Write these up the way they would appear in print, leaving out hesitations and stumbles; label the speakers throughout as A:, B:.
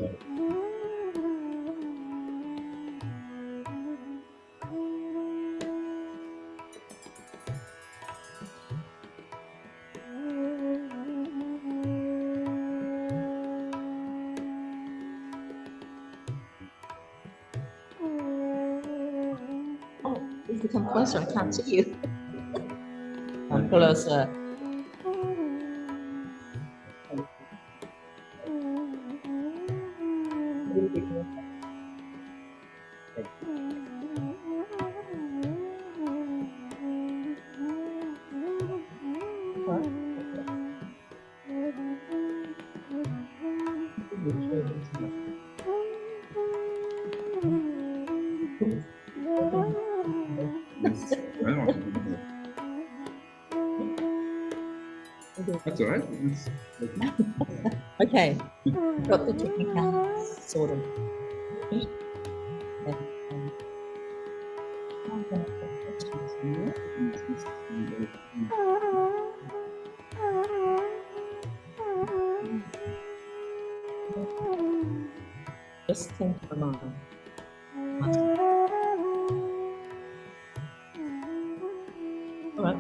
A: Please become closer. I can't see you. Come closer.
B: That's all right.
A: Okay, got the technique sort of. Just think for a moment. All right,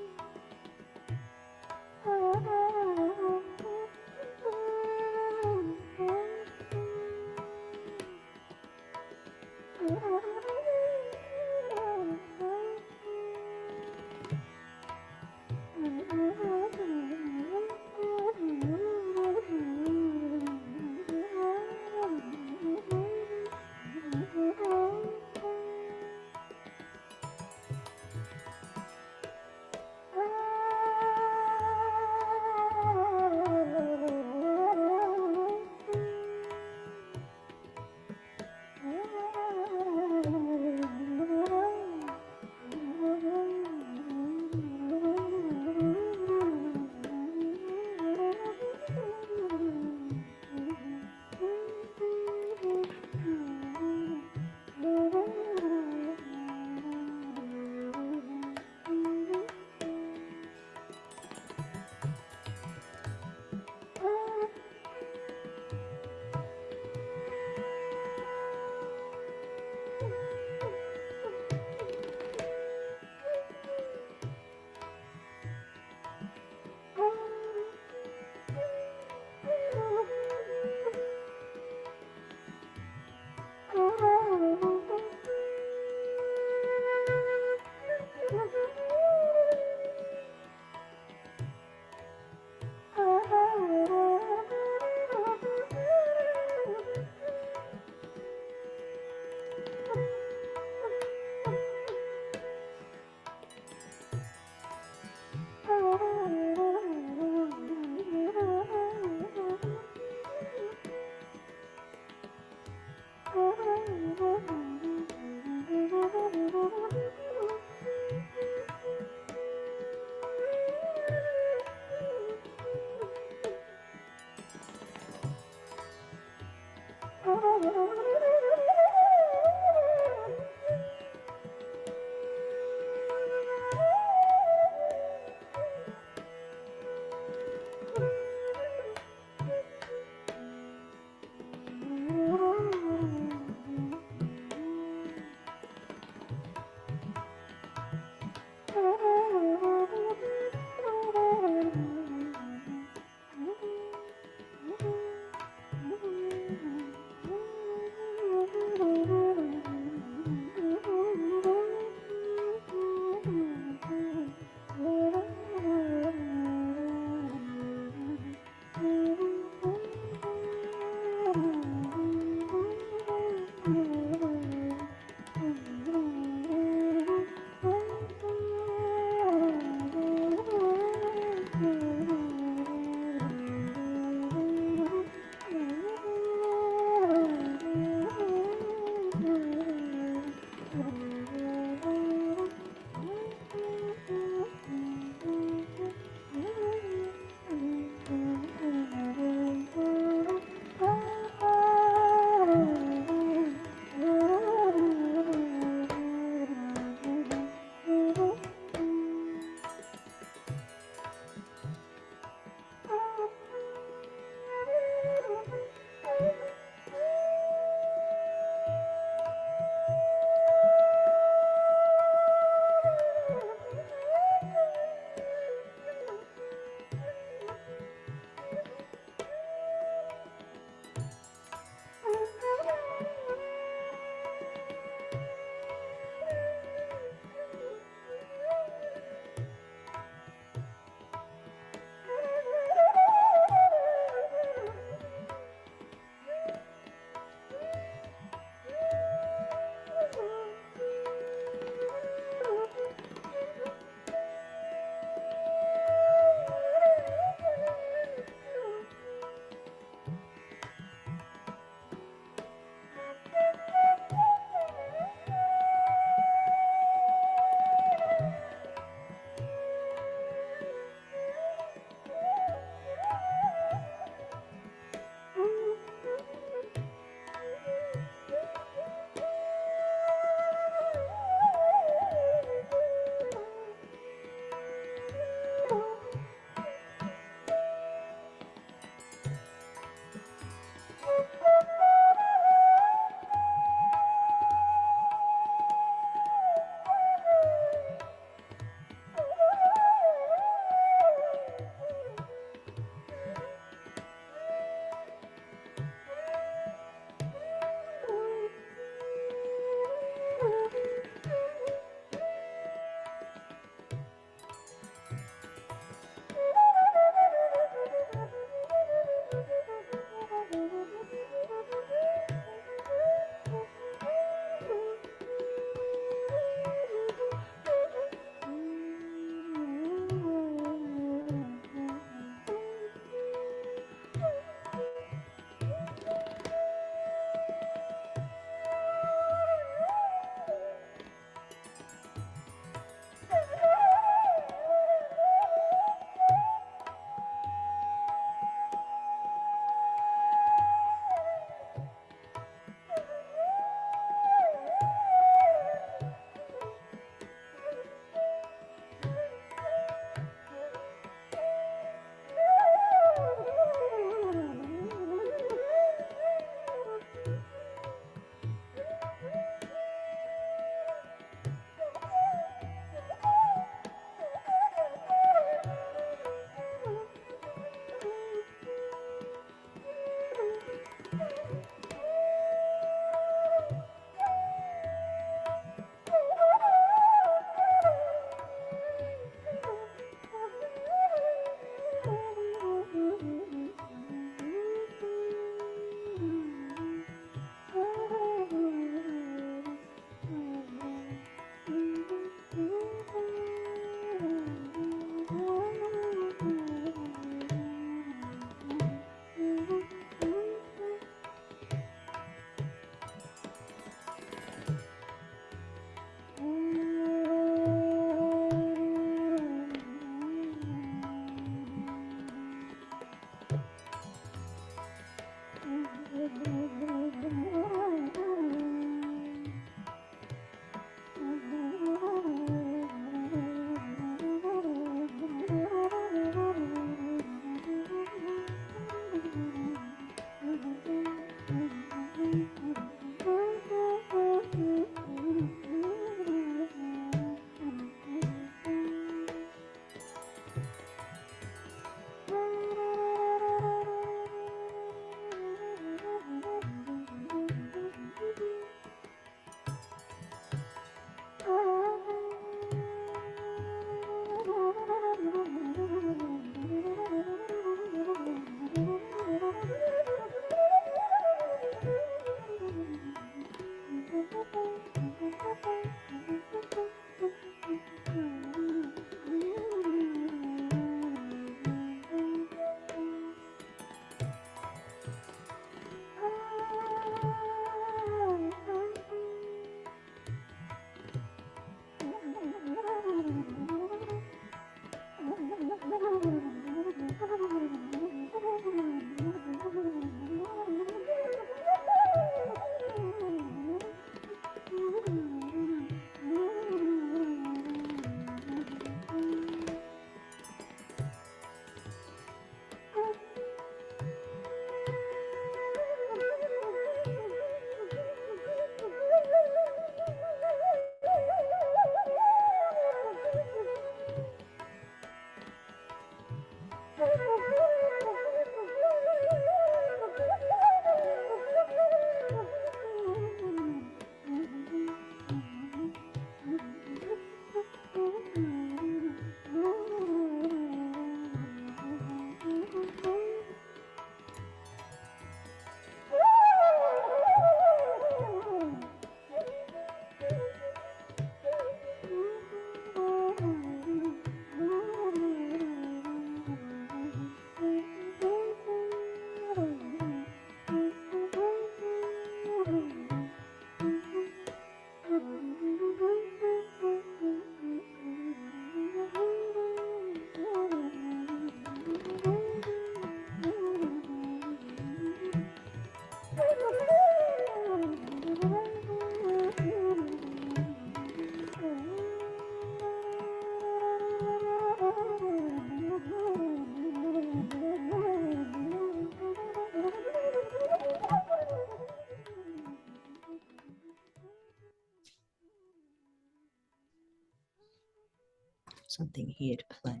A: something here to play.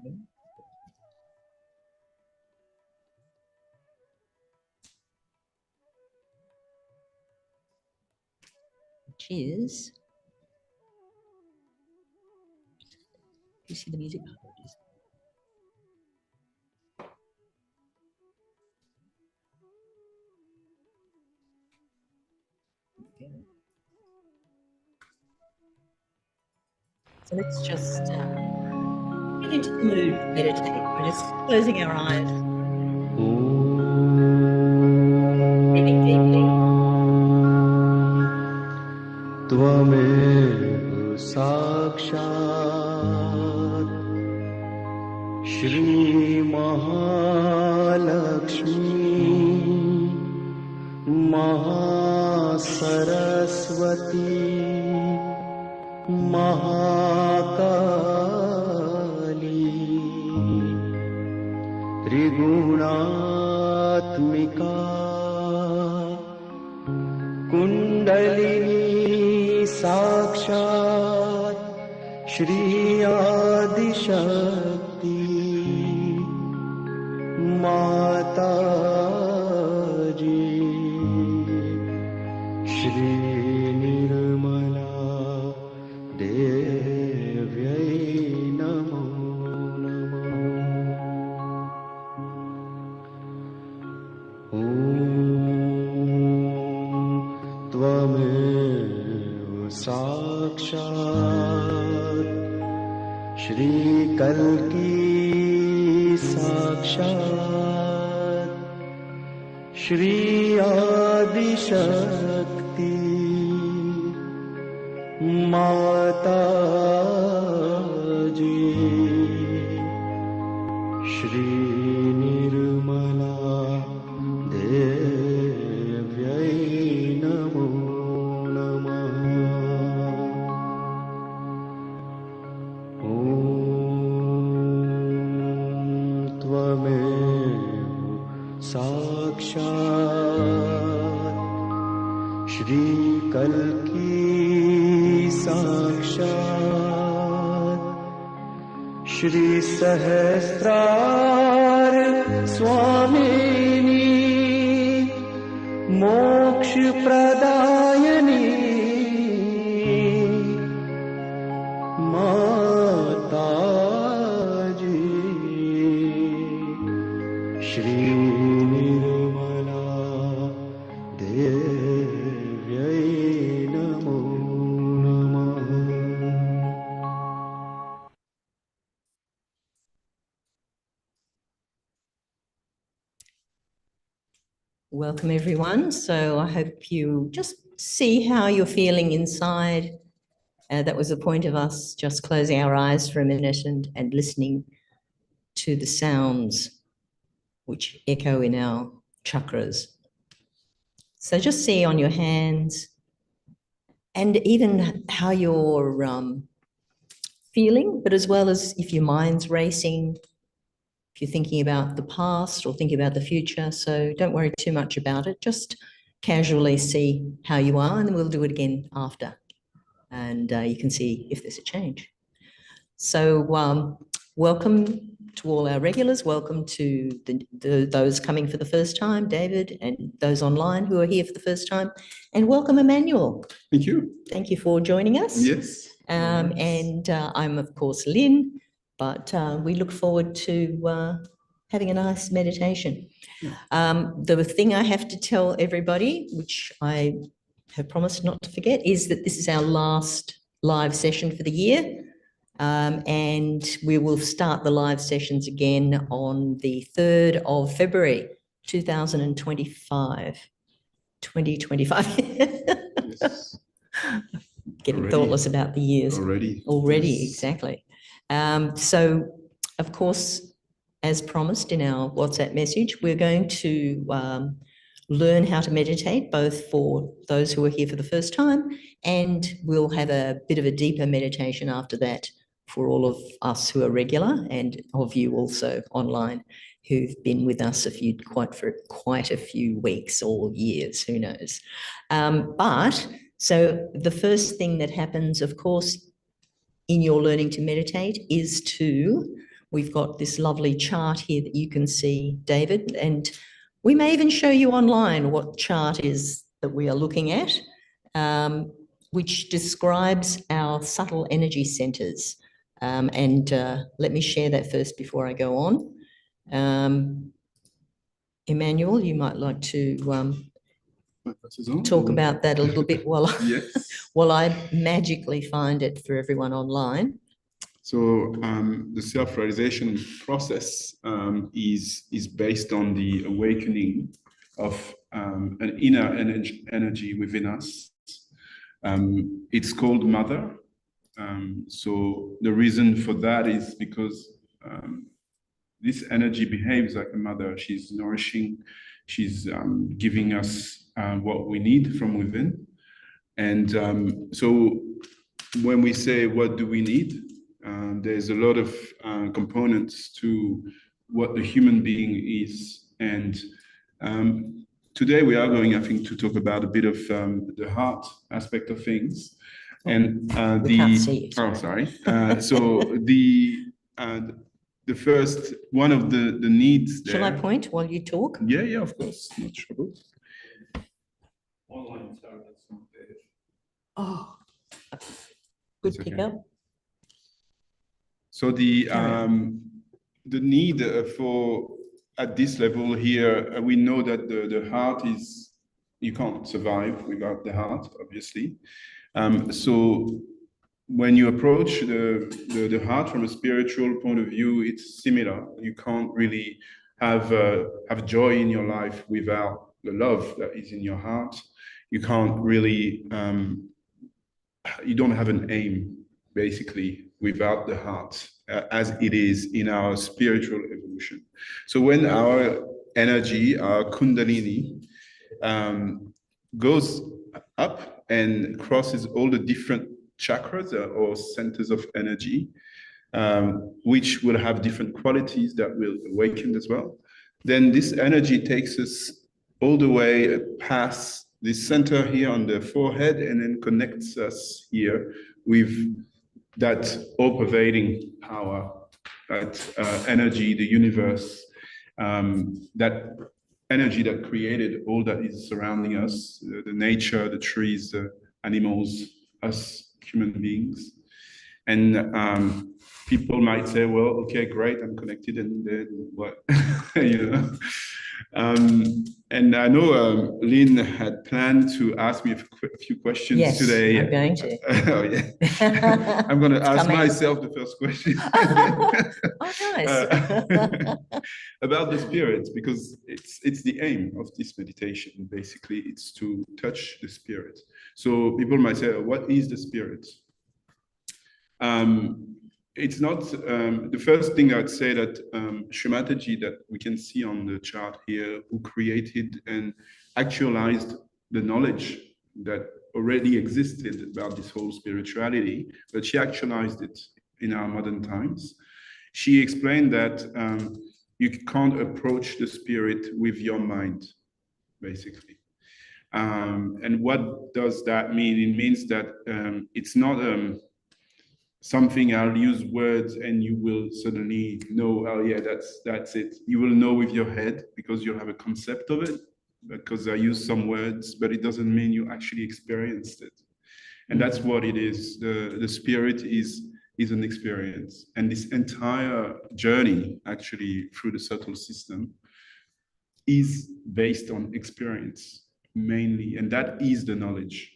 A: Which is, you see the music? So let's just get into the mood to meditate. We're just closing our eyes. Breathing deeply.
C: Tvamev sakshat Shri Mahalakshmi Mahasaraswati Mahakali Trigunaatmika Kundalini Sakshat Shri Adi Shakti Mataji Shri Nirmala Devyai Namo Namo Om Tvamev Sakshat Shri Kalki Sakshat Shri Adi Shakti Mataji Shri Nirmala Devyai Namo Namah Om Tvamev Sakshat Shri Kalki Sakshat Shri Sahasrar Swamini Moksha Pradayani Mataji Shri Nirmala Devyai Namo Namah
A: Welcome, everyone. So I hope you just see how you're feeling inside. That was the point of us just closing our eyes for a minute and listening to the sounds which echo in our chakras. So just see on your hands and even how you're feeling, but as well as if your mind's racing, if you're thinking about the past or thinking about the future. So don't worry too much about it. Just casually see how you are, and then we'll do it again after. And you can see if there's a change. So welcome to all our regulars. Welcome to those coming for the first time, David, and those online who are here for the first time. And welcome, Emmanuel.
B: Thank you.
A: Thank you for joining us.
B: Yes.
A: And I'm, of course, Lynn, but we look forward to having a nice meditation. The thing I have to tell everybody, which I have promised not to forget, is that this is our last live session for the year. And we will start the live sessions again on the 3rd of February, 2025. 2025.
B: Yes.
A: Getting
B: Already.
A: thoughtless about the years.
B: Already.
A: Yes. Exactly. So, of course, as promised in our WhatsApp message, we're going to learn how to meditate, both for those who are here for the first time, and we'll have a bit of a deeper meditation after that for all of us who are regular, and of you also online who've been with us for quite a few weeks or years, who knows. So the first thing that happens, of course, in your learning to meditate is to, we've got this lovely chart here that you can see, David, and we may even show you online what chart is that we are looking at, which describes our subtle energy centers. Let me share that first before I go on. Emmanuel, you might like to talk about that a little bit while
B: Yes.
A: while I magically find it for everyone online.
B: So the self-realization process is based on the awakening of an inner energy within us. It's called Mother. So the reason for that is because this energy behaves like a mother. She's nourishing, she's giving us what we need from within. And so when we say, what do we need? There's a lot of components to what the human being is. And today we are going, I think, to talk about a bit of the heart aspect of things. And
A: we can't see you,
B: sorry. So the first one of the needs there.
A: Shall I point while you talk?
B: Yeah, of course, no trouble. Online, sorry, that's not there.
A: Oh, good pickup.
B: So the need for at this level here, we know that the heart is, you can't survive without the heart, obviously. So when you approach the heart from a spiritual point of view, it's similar. You can't really have joy in your life without the love that is in your heart. You can't really, you don't have an aim, basically, without the heart, as it is in our spiritual evolution. So when our energy, our kundalini, goes up and crosses all the different chakras or centers of energy, which will have different qualities that will awaken as well, then this energy takes us all the way past this center here on the forehead and then connects us here with that all-pervading power, that energy, the universe, that energy that created all that is surrounding us, the nature, the trees, the animals, us human beings. And people might say, well, okay, great, I'm connected, and then what? You know? And I know Lynn had planned to ask me a few questions today.
A: I'm going to.
B: Oh, yeah. I'm going to ask myself the first question.
A: Nice.
B: About the spirit, because it's the aim of this meditation. Basically, it's to touch the spirit. So people might say, what is the spirit? It's not, the first thing I'd say that Shri Mataji, that we can see on the chart here, who created and actualized the knowledge that already existed about this whole spirituality, but she actualized it in our modern times. She explained that you can't approach the spirit with your mind, basically. And what does that mean? It means that it's not something I'll use words and you will suddenly know, oh yeah, that's it. You will know with your head because you'll have a concept of it, because I use some words, but it doesn't mean you actually experienced it. And that's what it is. The spirit is an experience. And this entire journey, actually, through the subtle system, is based on experience, mainly. And that is the knowledge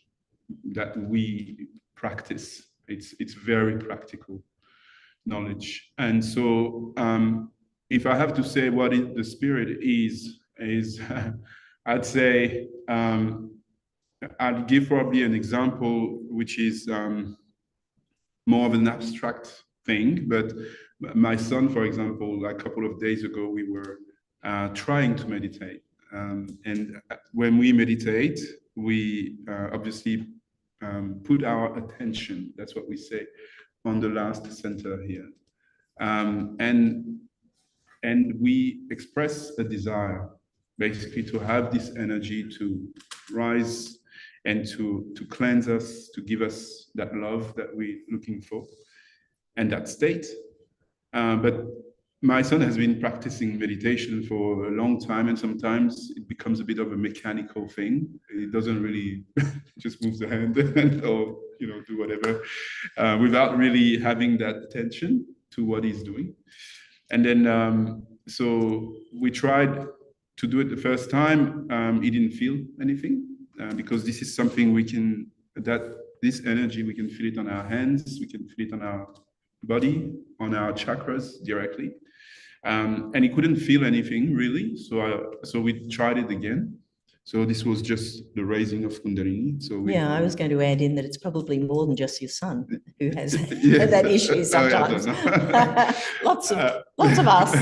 B: that we practice. It's very practical knowledge. And so if I have to say what the spirit is I'd say, I'll give probably an example, which is more of an abstract thing. But my son, for example, a couple of days ago, we were trying to meditate. And when we meditate, we obviously put our attention, that's what we say, on the last center here. And we express a desire, basically, to have this energy to rise and to cleanse us, to give us that love that we're looking for. and that state. But my son has been practicing meditation for a long time, and sometimes it becomes a bit of a mechanical thing. It doesn't really just move the hand or do whatever without really having that attention to what he's doing. And then so we tried to do it the first time. He didn't feel anything because this is something this energy, we can feel it on our hands, we can feel it on our body, on our chakras directly. And he couldn't feel anything really. So we tried it again. So this was just the raising of Kundalini. So
A: I was going to add in that it's probably more than just your son who has that issue sometimes. Lots of us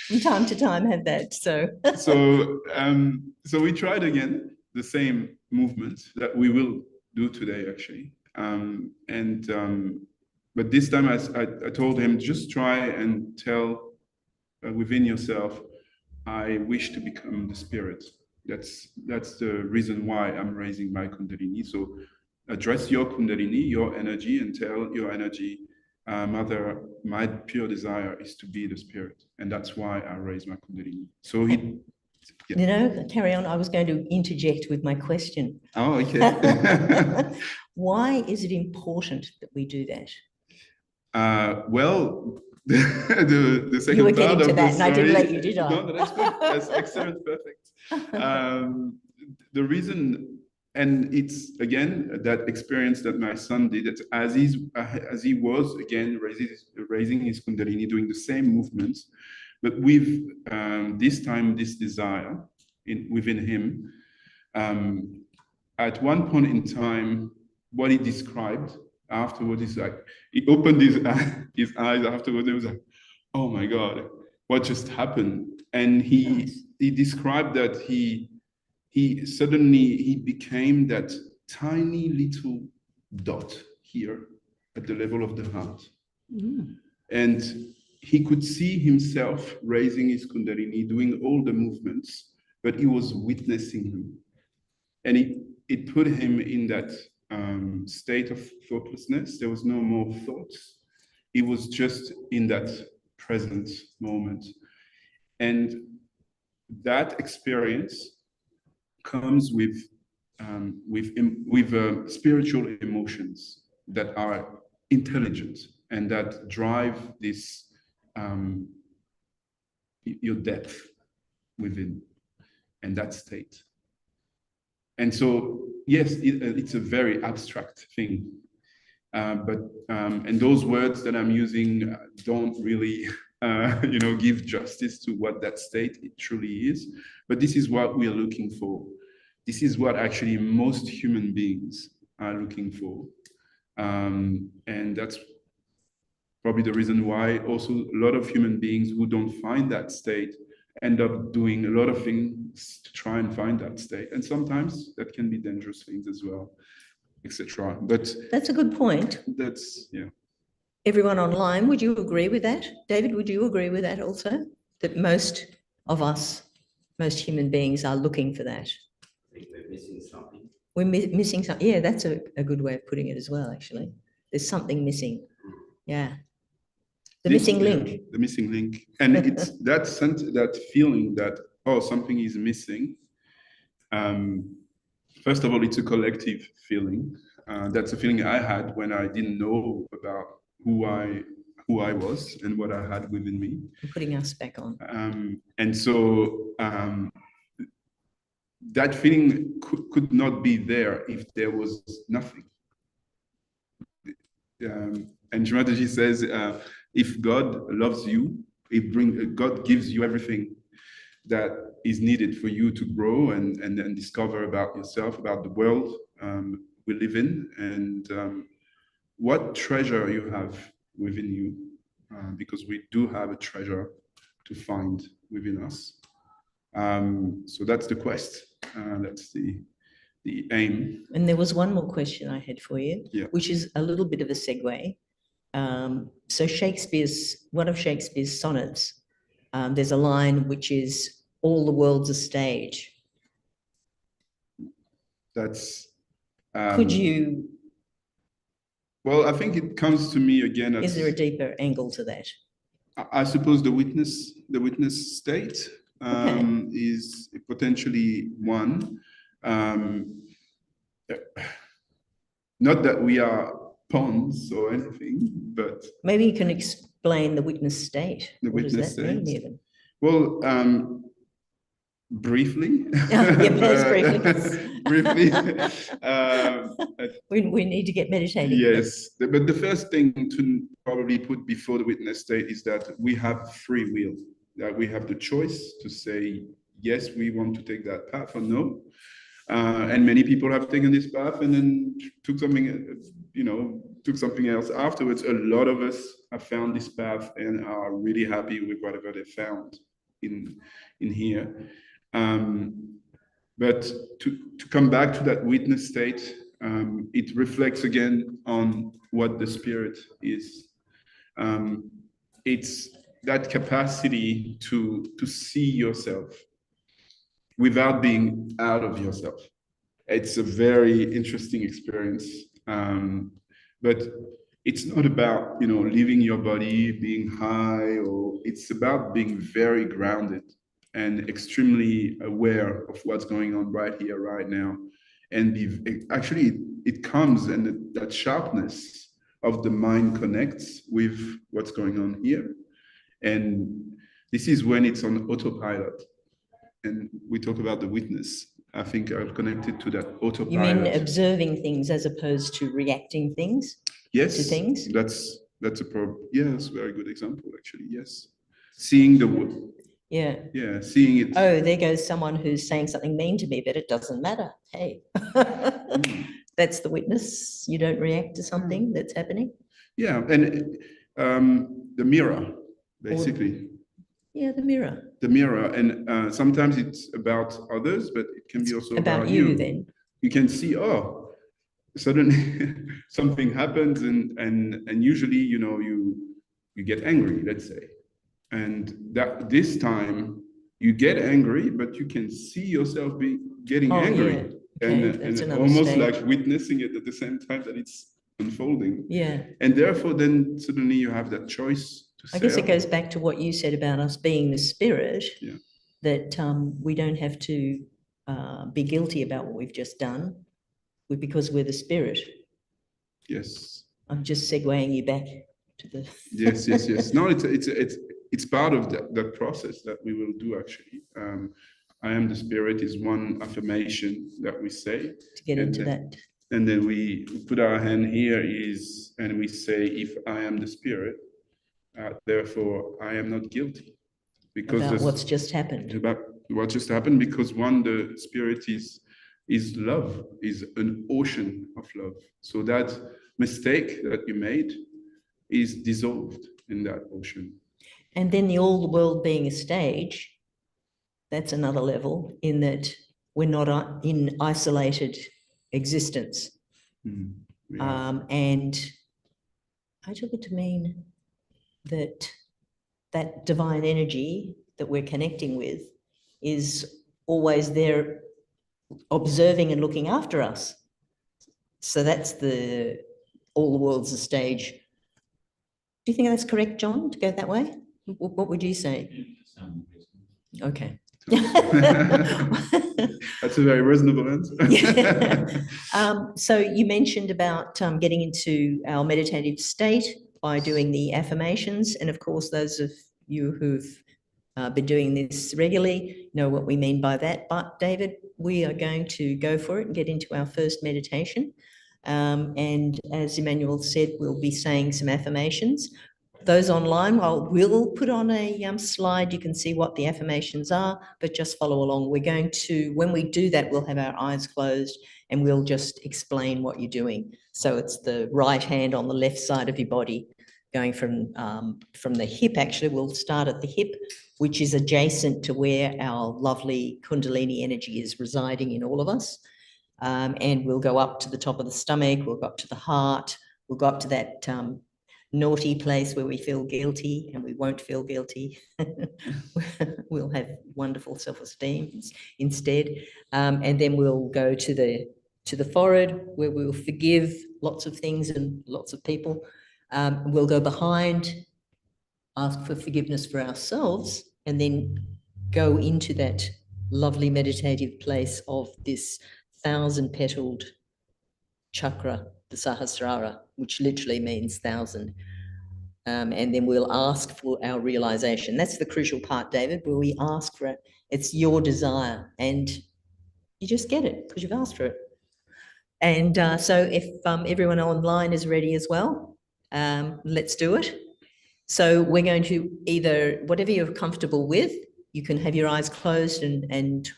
A: from time to time have that.
B: So we tried again the same movement that we will do today actually. But this time I told him, just try and tell within yourself, I wish to become the spirit. That's the reason why I'm raising my Kundalini. So address your Kundalini, your energy, and tell your energy, Mother, my pure desire is to be the spirit. And that's why I raise my Kundalini. So
A: carry on. I was going to interject with my question.
B: Oh, okay.
A: Why is it important that we do that?
B: Well, the second
A: you were
B: part
A: getting to
B: of
A: that,
B: the
A: and I didn't
B: story,
A: let you, did I?
B: No, that's good. That's excellent, perfect. The reason, and it's again that experience that my son did, that as he was again raising his Kundalini, doing the same movements, but with this time this desire within him. At one point in time, what he described afterwards is like, he opened his eyes afterwards. It was like, oh my God, what just happened? And he described that he suddenly became that tiny little dot here at the level of the heart. Mm. And he could see himself raising his Kundalini, doing all the movements, but he was witnessing him. And it put him in that state of thoughtlessness. There was no more thoughts. He was just in that present moment. And that experience comes with spiritual emotions that are intelligent and that drive this your depth within and that state. And so, yes, it's a very abstract thing, and those words that I'm using don't really, give justice to what that state it truly is. But this is what we are looking for. This is what actually most human beings are looking for, and that's probably the reason why also a lot of human beings who don't find that state end up doing a lot of things to try and find that state. And sometimes that can be dangerous things as well, etc. But
A: that's a good point. Everyone online, would you agree with that? David, would you agree with that also? That most of us, most human beings are looking for that?
D: I think we're missing something.
A: We're missing something. Yeah, that's a good way of putting it as well, actually. There's something missing. Yeah. The missing link.
B: The missing link. And it's that feeling that, oh, something is missing. First of all, it's a collective feeling. That's a feeling I had when I didn't know about who I was and what I had within me.
A: I'm putting us back on.
B: And so that feeling could not be there if there was nothing. And Shri Mataji says, if God loves you, God gives you everything that is needed for you to grow and discover about yourself, about the world we live in, and what treasure you have within you, because we do have a treasure to find within us. So that's the quest. That's the aim.
A: And there was one more question I had for you, which is a little bit of a segue. So one of Shakespeare's sonnets, there's a line which is, all the world's a stage.
B: That's
A: could you
B: Well, I think it comes to me again as,
A: Is there a deeper angle to that?
B: I suppose the witness state is potentially one. Not that we are pawns or anything, but
A: maybe you can explain the witness state.
B: The
A: what
B: witness
A: does that mean
B: state.
A: even?
B: Well, briefly.
A: Yes, briefly.
B: Briefly.
A: We need to get meditating.
B: Yes, but the first thing to probably put before the witness state is that we have free will, that we have the choice to say, yes, we want to take that path or no. And many people have taken this path and then took something else afterwards. A lot of us have found this path and are really happy with whatever they found in here. But to come back to that witness state, it reflects again on what the spirit is. It's that capacity to see yourself without being out of yourself. It's a very interesting experience. But it's not about, leaving your body, being high, or it's about being very grounded and extremely aware of what's going on right here, right now. And it comes, and that sharpness of the mind connects with what's going on here. And this is when it's on autopilot. And we talk about the witness. I think I've connected to that autopilot.
A: You mean observing things as opposed to reacting things?
B: Yes,
A: to things?
B: That's a problem. Yes, very good example, actually. Yes, seeing the
A: Yeah.
B: Yeah, seeing it.
A: Oh, there goes someone who's saying something mean to me, but it doesn't matter. Hey, that's the witness. You don't react to something that's happening.
B: Yeah, and the mirror, basically.
A: Yeah, the mirror.
B: The mirror, and sometimes it's about others, but it can be also
A: about you. Then
B: you can see, suddenly something happens, and usually, you get angry, let's say, and that this time you get angry, but you can see yourself getting angry,
A: yeah. Okay,
B: and almost stage. Like witnessing it at the same time that it's unfolding.
A: Yeah,
B: and therefore, then suddenly you have that choice.
A: I guess it goes back to what you said about us being the spirit, that we don't have to be guilty about what we've just done because we're the spirit.
B: Yes.
A: I'm just segueing you back to the...
B: Yes. No, it's part of that process that we will do, actually. I am the spirit is one affirmation that we say.
A: To get into that.
B: And then we put our hand here and we say, if I am the spirit, therefore, I am not guilty. Because
A: about what's just happened.
B: About what just happened, because the spirit is love, is an ocean of love. So that mistake that you made is dissolved in that ocean.
A: And then the world being a stage, that's another level, in that we're not in isolated existence. And I took it to mean that divine energy that we're connecting with is always there, observing and looking after us. So that's all the world's a stage. Do you think that's correct, John, to go that way? What would you say? Okay.
B: That's a very reasonable answer.
A: So you mentioned about getting into our meditative state by doing the affirmations. And of course, those of you who've been doing this regularly know what we mean by that. But David, we are going to go for it and get into our first meditation. And as Emmanuel said, we'll be saying some affirmations. Those online, we'll put on a slide. You can see what the affirmations are, but just follow along. We're going to, when we do that, we'll have our eyes closed and we'll just explain what you're doing. So it's the right hand on the left side of your body, going from the hip. Actually, we'll start at the hip, which is adjacent to where our lovely Kundalini energy is residing in all of us. And we'll go up to the top of the stomach, we'll go up to the heart, we'll go up to that naughty place where we feel guilty, and we won't feel guilty. We'll have wonderful self-esteem instead. And then we'll go to the to the forehead, where we will forgive lots of things and lots of people. We'll go behind, ask for forgiveness for ourselves, and then go into that lovely meditative place of this 1,000-petaled chakra, the Sahasrara, which literally means 1,000. And then we'll ask for our realization. That's the crucial part, David, where we ask for it. It's your desire, and you just get it because you've asked for it. And so if everyone online is ready as well, let's do it. So we're going to either, whatever you're comfortable with, you can have your eyes closed, and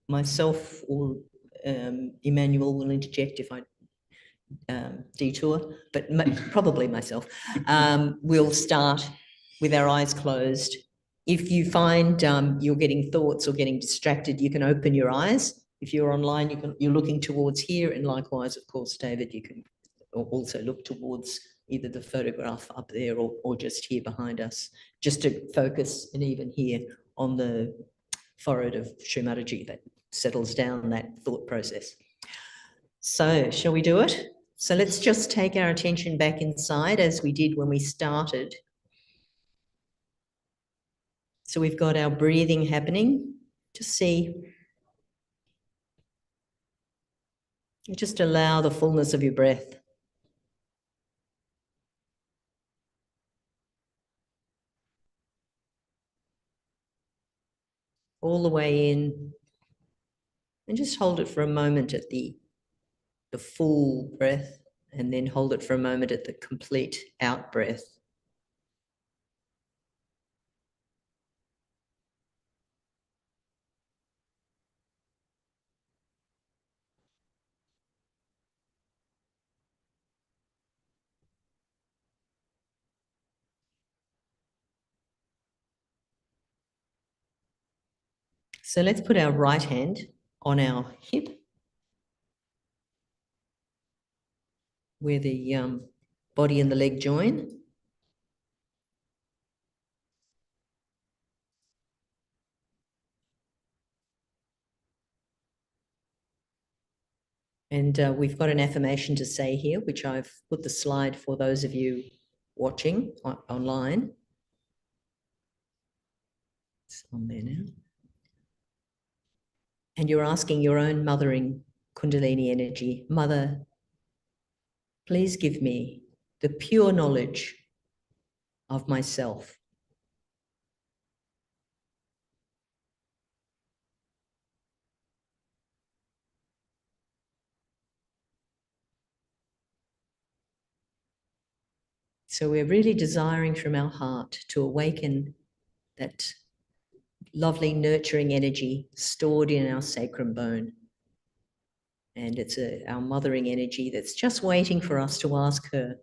A: myself or Emmanuel will interject if I detour, but probably myself. We'll start with our eyes closed. If you find you're getting thoughts or getting distracted, you can open your eyes. If you're online, you're looking towards here, and likewise, of course, David, you can also look towards either the photograph up there or just here behind us, just to focus, and even here on the forehead of Shri Mataji, that settles down that thought process. So shall we do it? So let's just take our attention back inside as we did when we started. So we've got our breathing happening. Just see. Just allow the fullness of your breath. All the way in. And just hold it for a moment at the full breath, and then hold it for a moment at the complete out breath. So let's put our right hand on our hip, where the body and the leg join. And we've got an affirmation to say here, which I've put the slide for those of you watching online. It's on there now. And you're asking your own mothering Kundalini energy, Mother, please give me the pure knowledge of myself. So we're really desiring from our heart to awaken that lovely nurturing energy stored in our sacrum bone. And it's our mothering energy that's just waiting for us to ask her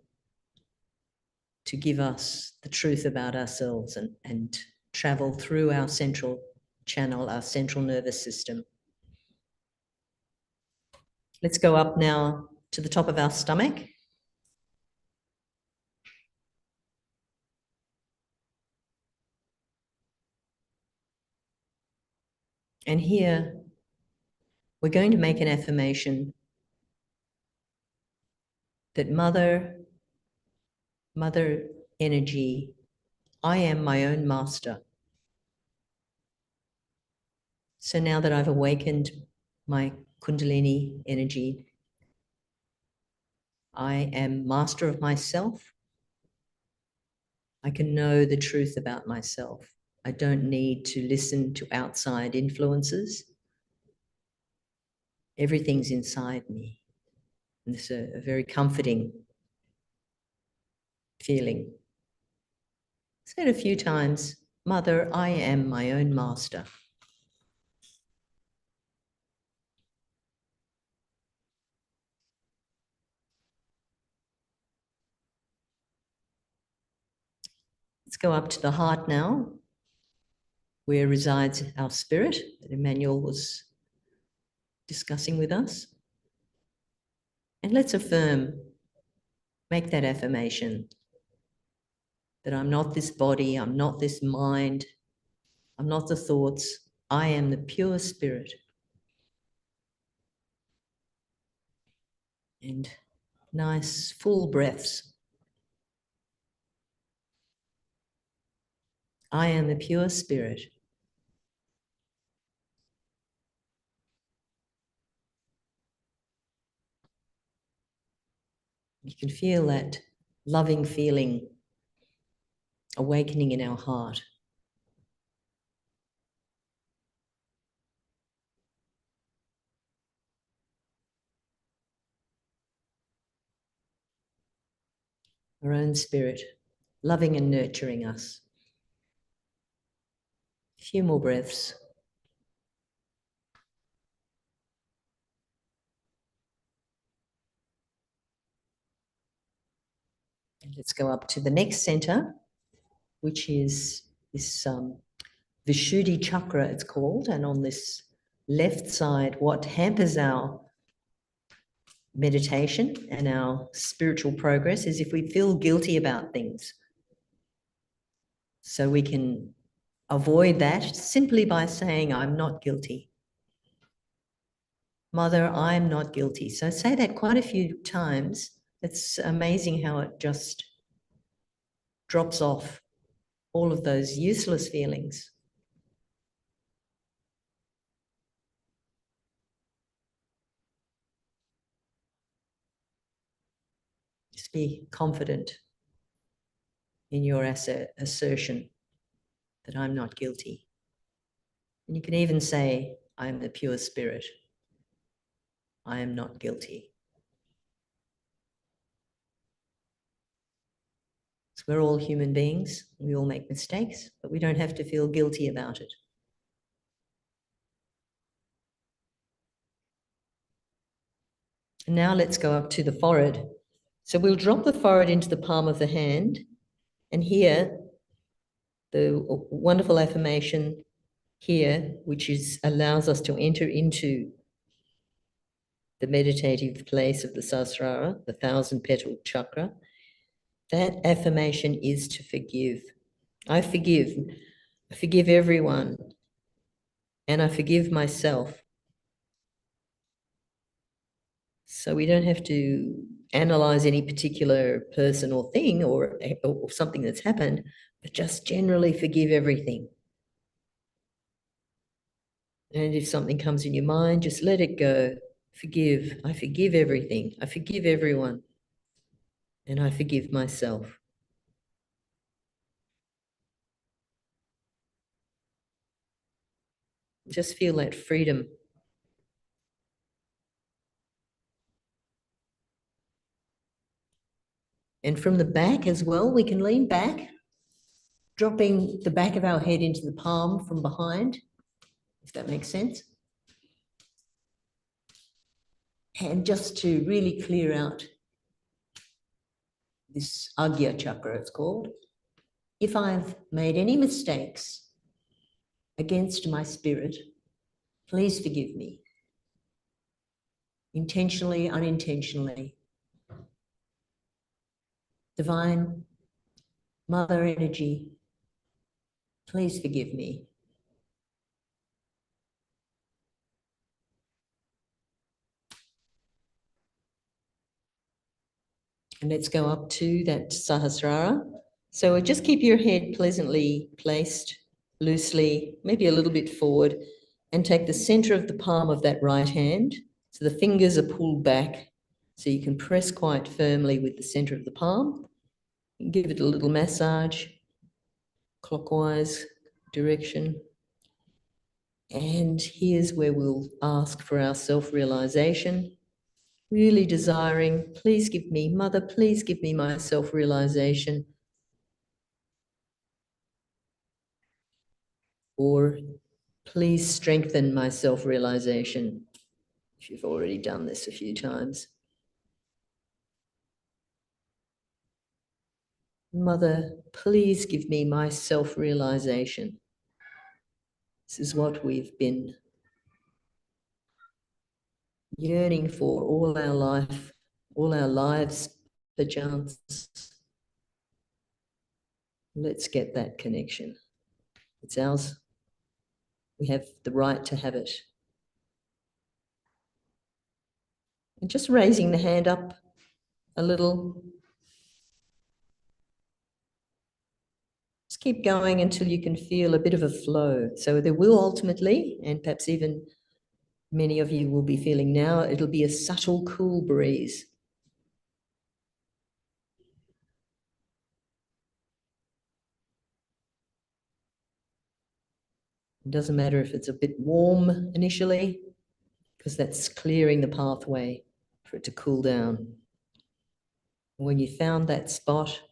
A: to give us the truth about ourselves and travel through our central channel, our central nervous system. Let's go up now to the top of our stomach. And here, we're going to make an affirmation that Mother energy, I am my own master. So now that I've awakened my Kundalini energy, I am master of myself. I can know the truth about myself. I don't need to listen to outside influences. Everything's inside me. And it's a very comforting feeling. Say it a few times. Mother, I am my own master. Let's go up to the heart now, where resides our spirit that Emmanuel was discussing with us. And let's affirm, make that affirmation that I'm not this body, I'm not this mind, I'm not the thoughts, I am the pure spirit. And nice full breaths. I am a pure spirit. You can feel that loving feeling awakening in our heart. Our own spirit, loving and nurturing us. A few more breaths. And let's go up to the next center, which is this Vishuddhi chakra, it's called. And on this left side, what hampers our meditation and our spiritual progress is if we feel guilty about things. So we can avoid that simply by saying, I'm not guilty. Mother, I'm not guilty. So say that quite a few times. It's amazing how it just drops off all of those useless feelings. Just be confident in your assertion that I'm not guilty. And you can even say, I am the pure spirit. I am not guilty. So we're all human beings. We all make mistakes, but we don't have to feel guilty about it. And now let's go up to the forehead. So we'll drop the forehead into the palm of the hand, and here, the wonderful affirmation here, which allows us to enter into the meditative place of the Sahasrara, the 1,000-petaled chakra. That affirmation is to forgive. I forgive. I forgive everyone. And I forgive myself. So we don't have to analyze any particular person or thing or something that's happened, but just generally forgive everything. And if something comes in your mind, just let it go. Forgive. I forgive everything. I forgive everyone. And I forgive myself. Just feel that freedom. And from the back as well, we can lean back, dropping the back of our head into the palm from behind, if that makes sense. And just to really clear out this Agya chakra, it's called. If I've made any mistakes against my spirit, please forgive me. Intentionally, unintentionally. Divine Mother Energy, please forgive me. And let's go up to that Sahasrara. So just keep your head pleasantly placed, loosely, maybe a little bit forward, and take the center of the palm of that right hand. So the fingers are pulled back, so you can press quite firmly with the center of the palm. Give it a little massage, clockwise direction. And here's where we'll ask for our self-realization. Really desiring, please give me, Mother, please give me my self-realization. Or please strengthen my self-realization, if you've already done this a few times. Mother, please give me my self-realization. This is what we've been yearning for all our life, all our lives, perchance. Let's get that connection. It's ours. We have the right to have it. And just raising the hand up a little. Just keep going until you can feel a bit of a flow. So there will ultimately, and perhaps even many of you will be feeling now, it'll be a subtle, cool breeze. It doesn't matter if it's a bit warm initially, because that's clearing the pathway for it to cool down. When you found that spot,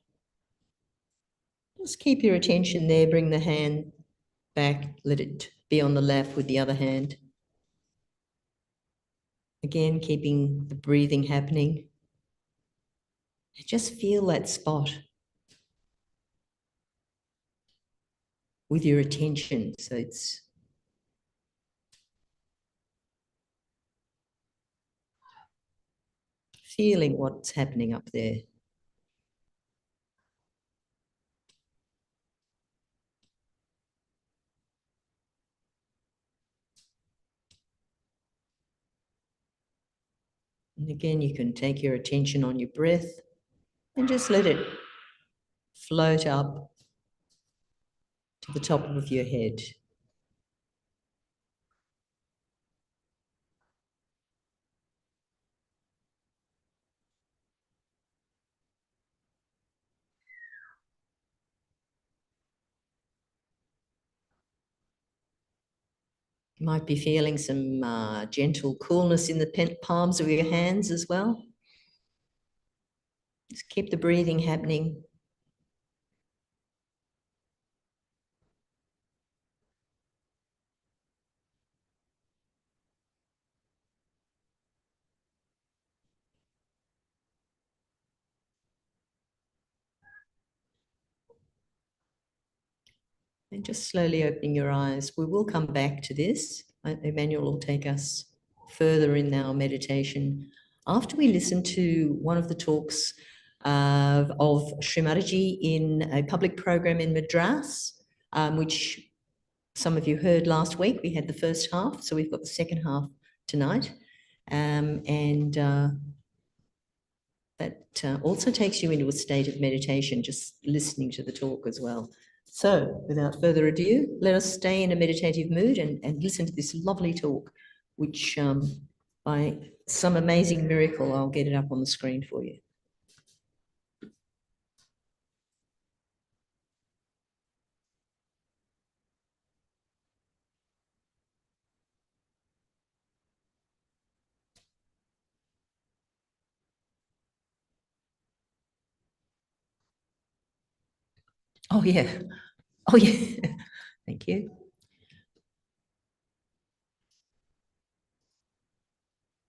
A: just keep your attention there, bring the hand back, let it be on the lap with the other hand. Again, keeping the breathing happening. Just feel that spot with your attention. So it's feeling what's happening up there. And again, you can take your attention on your breath and just let it float up to the top of your head. You might be feeling some gentle coolness in the palms of your hands as well. Just keep the breathing happening. And just slowly opening your eyes. We will come back to this. Emmanuel will take us further in our meditation after we listen to one of the talks of Shri Mataji in a public program in Madras, which some of you heard last week. We had the first half, so we've got the second half tonight. That also takes you into a state of meditation, just listening to the talk as well. So without further ado, let us stay in a meditative mood and listen to this lovely talk, which by some amazing miracle, I'll get it up on the screen for you. Oh, yeah. Oh, yeah. Thank you.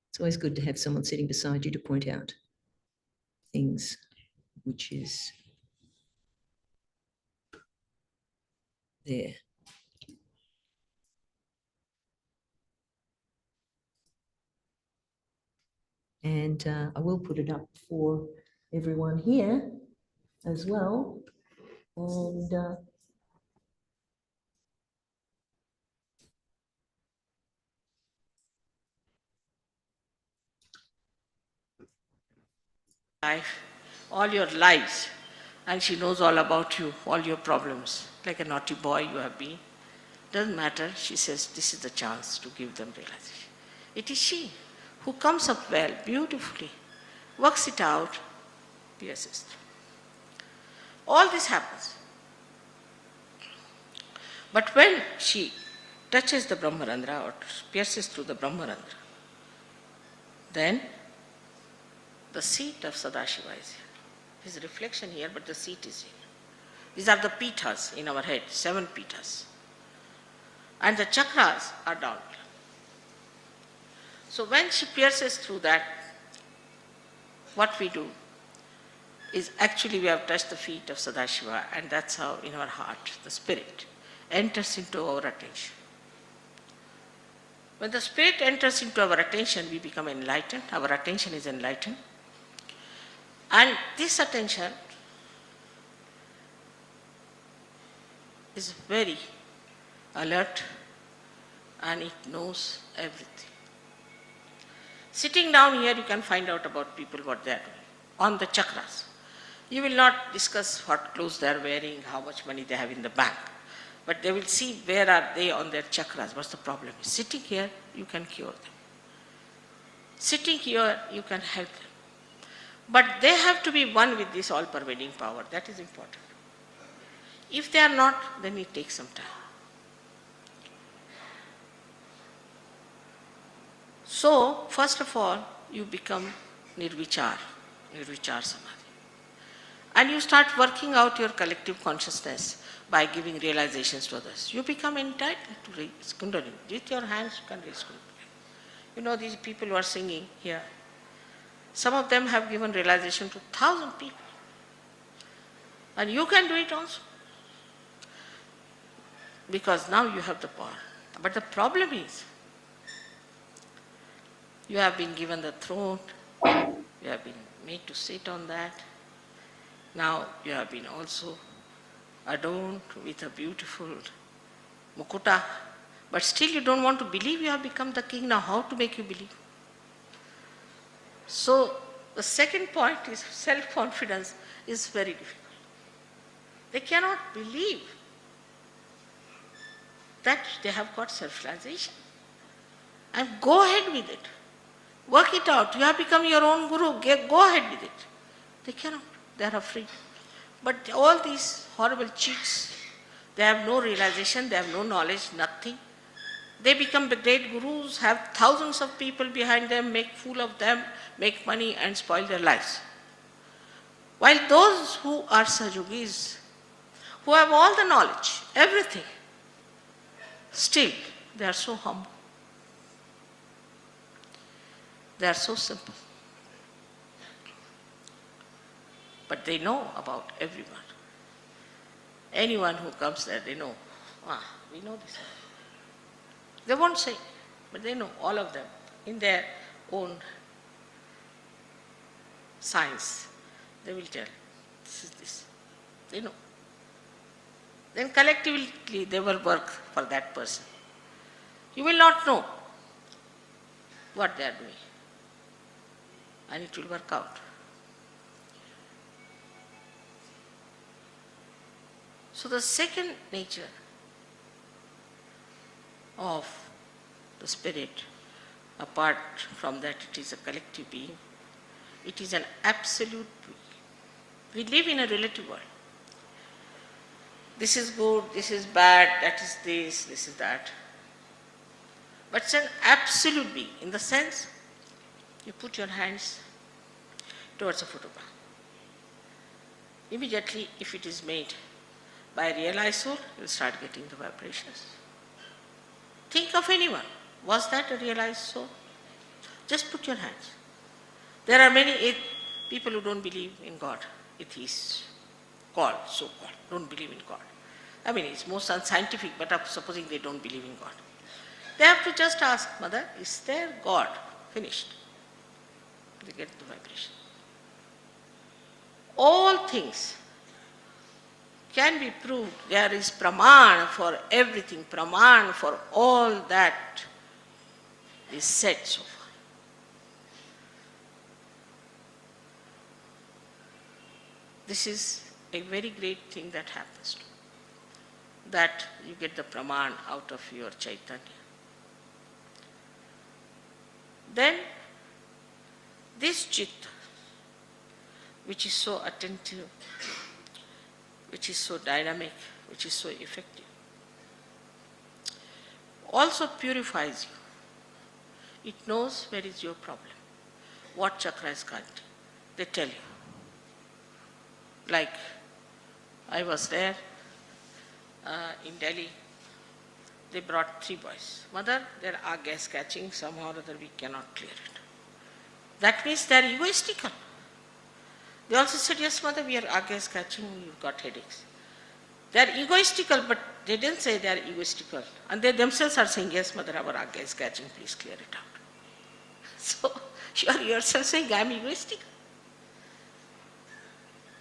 A: It's always good to have someone sitting beside you to point out things, which is there. And I will put it up for everyone here as well. And
E: life, all your lives, and she knows all about you, all your problems, like a naughty boy you have been. Doesn't matter, she says, this is the chance to give them realization. It is she who comes up well, beautifully, works it out, be a sister. All this happens. But when she touches the Brahmarandra or pierces through the Brahmarandra, then the seat of Sadashiva is here. His reflection here, but the seat is here. These are the pithas in our head, 7 pithas. And the chakras are down below. So when she pierces through that, what we do is actually we have touched the feet of Sadashiva, and that's how in our heart the spirit enters into our attention. When the spirit enters into our attention, we become enlightened. Our attention is enlightened. And this attention is very alert and it knows everything. Sitting down here, you can find out about people what they are doing on the chakras. You will not discuss what clothes they are wearing, how much money they have in the bank, but they will see where are they on their chakras, what's the problem. Sitting here, you can cure them. Sitting here, you can help them. But they have to be one with this all-pervading power. That is important. If they are not, then it takes some time. So, first of all, you become nirvichar samadhi. And you start working out your collective consciousness by giving realizations to others. You become entitled to raise Kundalini. With your hands, you can raise Kundalini. You know, these people who are singing here, some of them have given realization to 1,000 people. And you can do it also. Because now you have the power. But the problem is, you have been given the throne, you have been made to sit on that. Now you have been also adorned with a beautiful mukuta, but still you don't want to believe you have become the king. Now how to make you believe? So the second point is self-confidence is very difficult. They cannot believe that they have got self-realization. And go ahead with it. Work it out. You have become your own guru. Go ahead with it. They cannot. They are afraid. But all these horrible cheats, they have no realization, they have no knowledge, nothing. They become the great gurus, have thousands of people behind them, make fool of them, make money and spoil their lives. While those who are Sahajogis, who have all the knowledge, everything, still they are so humble. They are so simple. But they know about everyone. Anyone who comes there, they know, we know this. They won't say, but they know, all of them, in their own science. They will tell, this is this. They know. Then collectively they will work for that person. You will not know what they are doing. And it will work out. So the second nature of the spirit, apart from that it is a collective being, it is an absolute being. We live in a relative world. This is good, this is bad, that is this is that. But it's an absolute being in the sense you put your hands towards a photograph. Immediately, if it is made by a realized soul, you will start getting the vibrations. Think of anyone. Was that a realized soul? Just put your hands. There are many people who don't believe in God, atheists, so-called, don't believe in God. I mean, it's most unscientific, but supposing they don't believe in God. They have to just ask, Mother, is there God? Finished. They get the vibration. All things can be proved. There is praman for everything, praman for all that is said so far. This is a very great thing that happens to you, that you get the praman out of your Chaitanya. Then this chitta, which is so attentive, which is so dynamic, which is so effective, also purifies you. It knows where is your problem, what chakra is cut. They tell you. Like, I was there in Delhi, they brought 3 boys. Mother, there are gas catching, somehow or other we cannot clear it. That means they are egoistical. They also said, yes, mother, we are gas catching, you've got headaches. They are egoistical, but they didn't say they are egoistical. And they themselves are saying, yes, mother, our gas is catching, please clear it out. So you are yourself saying, I am egoistical.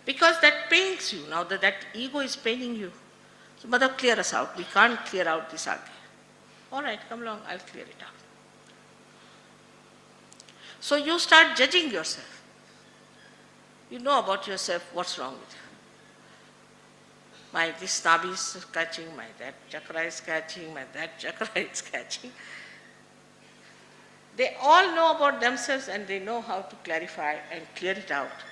E: Because that pains you, now that ego is paining you. So mother, clear us out, we can't clear out this agya. All right, come along, I'll clear it out. So you start judging yourself. You know about yourself what's wrong with you. My this nabi is catching, my that chakra is catching, my that chakra is catching. They all know about themselves and they know how to clarify and clear it out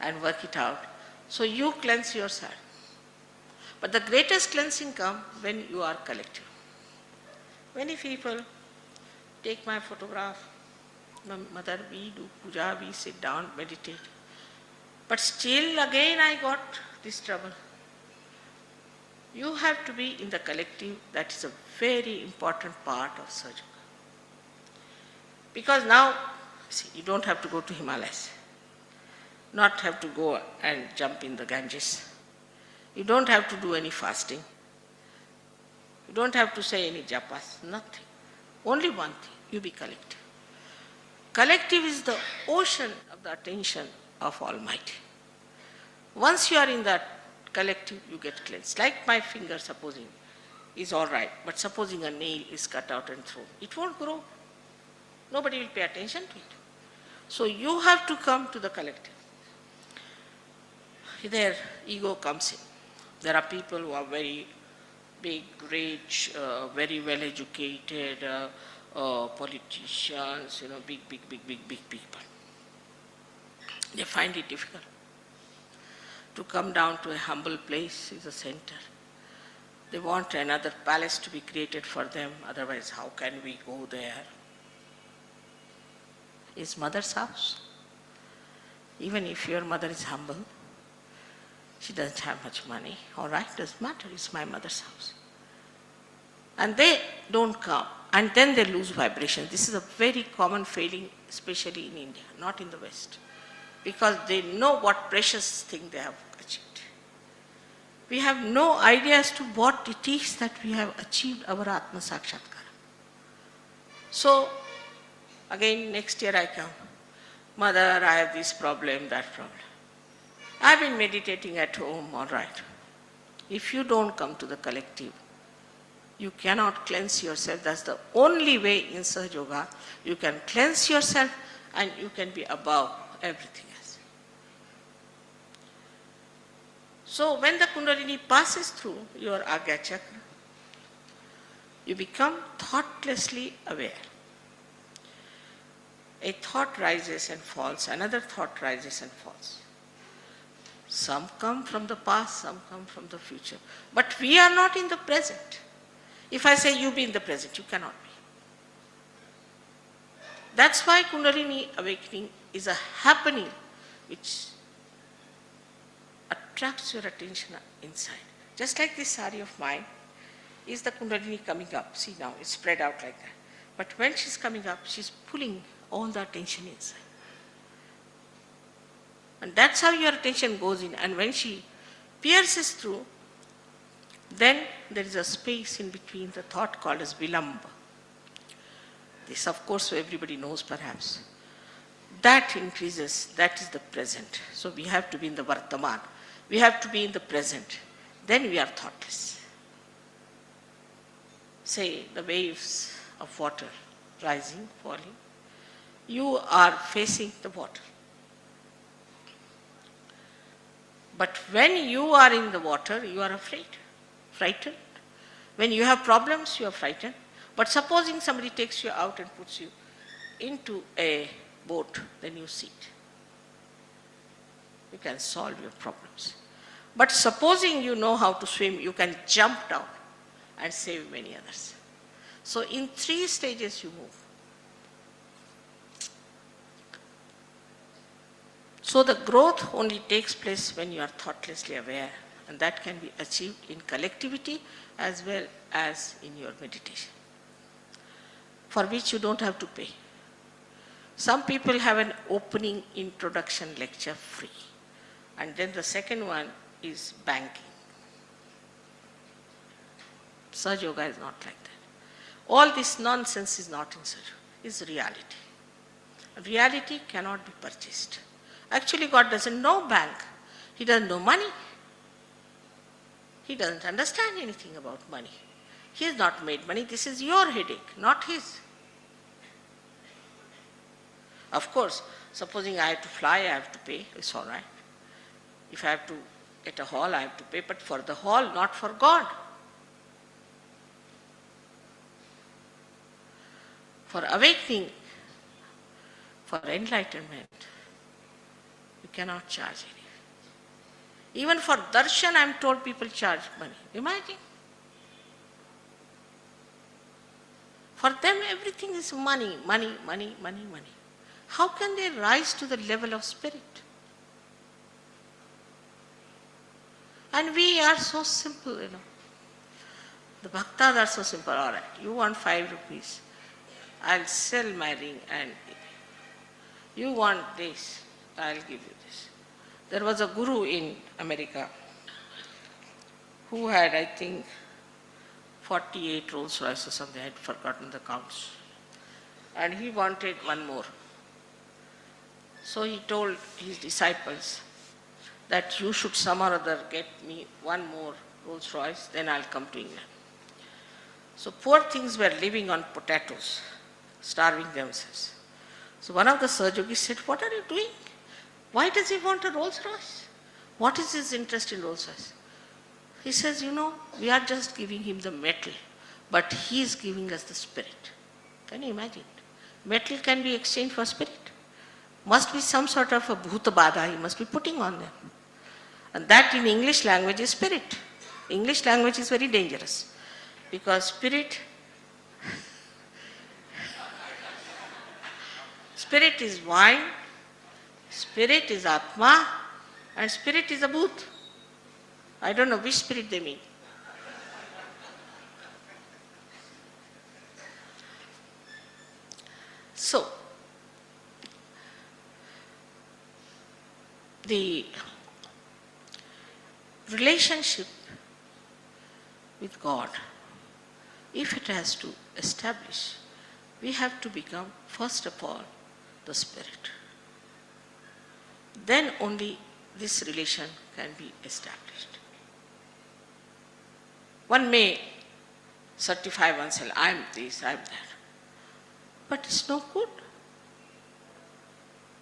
E: and work it out. So you cleanse yourself. But the greatest cleansing comes when you are collective. Many people take my photograph, my mother, we do puja, we sit down, meditate. But still again I got this trouble. You have to be in the collective. That is a very important part of Sahaja Yoga. Because now, see, you don't have to go to Himalayas, not have to go and jump in the Ganges. You don't have to do any fasting. You don't have to say any japas, nothing. Only one thing, you be collective. Collective is the ocean of the attention of Almighty. Once you are in that collective, you get cleansed. Like my finger, supposing, is all right, but supposing a nail is cut out and thrown, it won't grow. Nobody will pay attention to it. So you have to come to the collective. Their ego comes in. There are people who are very big, rich, very well educated, politicians, big people. They find it difficult to come down to a humble place is a center. They want another palace to be created for them, otherwise how can we go there? It's mother's house. Even if your mother is humble, she doesn't have much money, all right, doesn't matter, it's my mother's house. And they don't come, and then they lose vibration. This is a very common failing, especially in India, not in the West, because they know what precious thing they have achieved. We have no idea as to what it is that we have achieved our Atma Sakshatkara. So, again next year I come, mother, I have this problem, that problem. I've been meditating at home, all right. If you don't come to the collective, you cannot cleanse yourself. That's the only way in Sahaja Yoga. You can cleanse yourself and you can be above everything else. So when the Kundalini passes through your Agya Chakra, you become thoughtlessly aware. A thought rises and falls, another thought rises and falls. Some come from the past, some come from the future. But we are not in the present. If I say you be in the present, you cannot be. That's why Kundalini awakening is a happening which attracts your attention inside. Just like this sari of mine, is the Kundalini coming up. See now, it's spread out like that. But when she's coming up, she's pulling all the attention inside. And that's how your attention goes in. And when she pierces through, then there is a space in between the thought called as vilamba. This, of course, everybody knows perhaps. That increases, that is the present. So we have to be in the vartaman. We have to be in the present. Then we are thoughtless. Say the waves of water rising, falling. You are facing the water. But when you are in the water, you are afraid, frightened. When you have problems, you are frightened. But supposing somebody takes you out and puts you into a boat, then you sit. You can solve your problems. But supposing you know how to swim, you can jump down and save many others. So in 3 stages you move. So the growth only takes place when you are thoughtlessly aware, and that can be achieved in collectivity as well as in your meditation, for which you don't have to pay. Some people have an opening introduction lecture free, and then the second one is banking. Sahaja Yoga is not like that. All this nonsense is not in Sahaja Yoga, it's reality. Reality cannot be purchased. Actually, God doesn't know bank. He doesn't know money. He doesn't understand anything about money. He has not made money. This is your headache, not his. Of course, supposing I have to fly, I have to pay, it's all right. If I have to get a hall, I have to pay, but for the hall, not for God. For awakening, for enlightenment, you cannot charge anything. Even for darshan, I am told people charge money. Imagine. For them, everything is money, money, money, money, money. How can they rise to the level of spirit? And we are so simple, The bhaktas are so simple. All right, you want 5 rupees. I'll sell my ring, and you want this, I'll give you this. There was a guru in America who had, I think, 48 Rolls Royce or something, I had forgotten the counts. And he wanted one more. So he told his disciples that you should somehow or other get me one more Rolls Royce, then I'll come to England. So poor things were living on potatoes, starving themselves. So one of the Sahajogis said, what are you doing? Why does he want a Rolls Royce? What is his interest in Rolls Royce? He says, we are just giving him the metal, but he is giving us the spirit. Can you imagine? Metal can be exchanged for spirit. Must be some sort of a bhuta badha he must be putting on them. And that in English language is spirit. English language is very dangerous because spirit is wine, spirit is atma, and spirit is a bhut. I don't know which spirit they mean. So, the relationship with God, if it has to establish, we have to become, first of all, the spirit. Then only this relation can be established. One may certify oneself, I am this, I am that. But it's no good.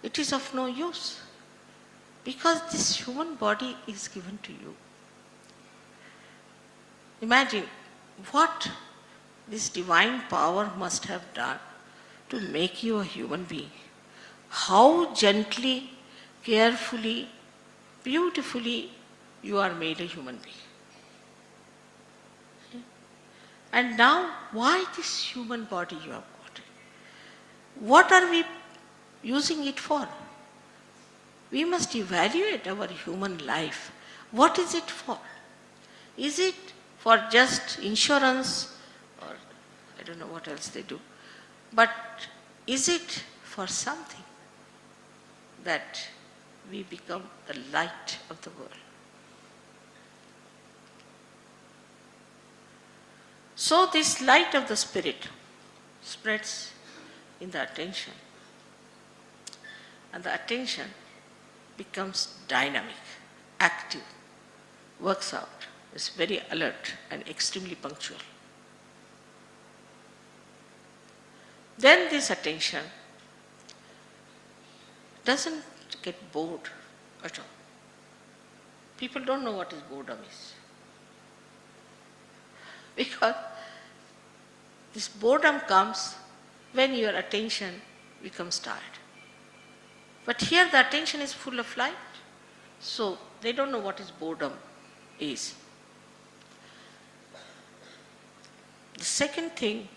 E: It is of no use. Because this human body is given to you. Imagine what this divine power must have done to make you a human being. How gently, carefully, beautifully you are made a human being. And now, why this human body you have got? What are we using it for? We must evaluate our human life. What is it for? Is it for just insurance, or I don't know what else they do, but is it for something that we become the light of the world? So this light of the spirit spreads in the attention, and the attention becomes dynamic, active, works out, is very alert and extremely punctual. Then this attention doesn't get bored at all. People don't know what is boredom is. Because this boredom comes when your attention becomes tired. But here the attention is full of light, so they don't know what is boredom is. The second thing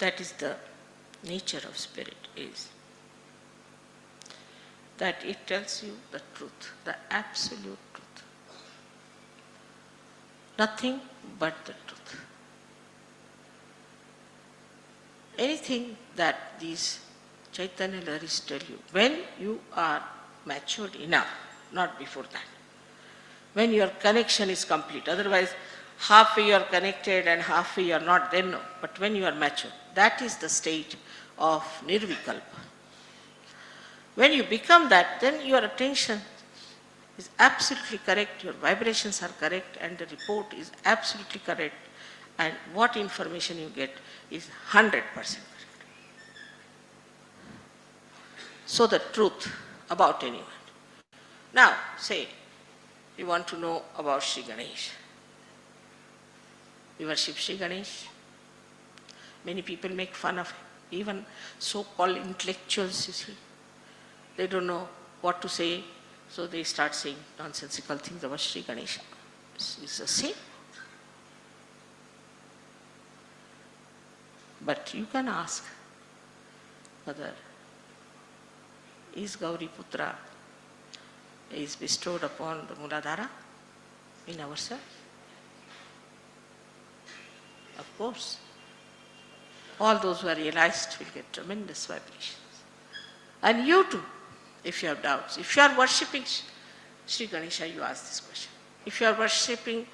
E: that is the nature of spirit is that it tells you the truth, the absolute truth. Nothing but the truth. Anything that these Chaitanya Laharis tell you, when you are matured enough, not before that, when your connection is complete, otherwise halfway you are connected and halfway you are not, then no. But when you are mature, that is the stage of nirvikalpa. When you become that, then your attention is absolutely correct, your vibrations are correct, and the report is absolutely correct, and what information you get is 100% correct. so the truth about anyone. Now, say, you want to know about Sri Ganesh. We worship Sri Ganesh. Many people make fun of him. Even so-called intellectuals, you see. They don't know what to say, so they start saying nonsensical things about Sri Ganesha. It's the same. But you can ask whether is Gauri Putra is bestowed upon the Muladhara in ourselves? Of course. All those who are realized will get tremendous vibrations. And you too, if you have doubts. If you are worshipping Sri Ganesha, you ask this question. If you are worshipping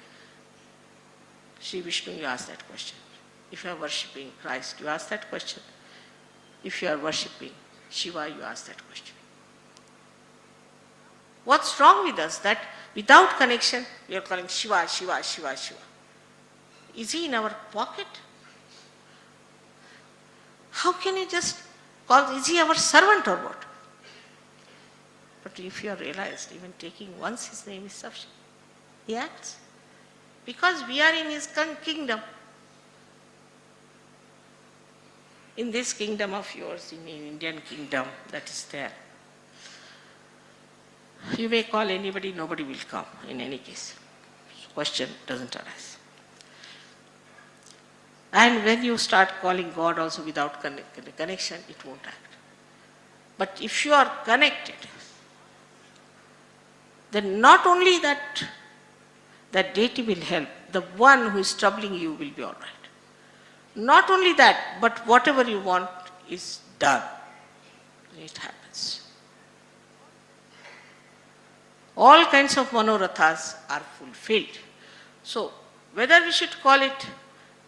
E: Sri Vishnu, you ask that question. If you are worshipping Christ, you ask that question. If you are worshipping Shiva, you ask that question. What's wrong with us? That without connection, we are calling Shiva, Shiva, Shiva, Shiva. Is he in our pocket? How can you just call, is he our servant or what? But if you are realized, even taking once his name is sufficient. He acts. Because we are in his kingdom. In this kingdom of yours, in the Indian kingdom that is there, you may call anybody, nobody will come in any case. Question doesn't arise. And when you start calling God also without connection, it won't act. But if you are connected, then not only that deity will help, the one who is troubling you will be all right. Not only that, but whatever you want is done. It happens. All kinds of manorathas are fulfilled. So, whether we should call it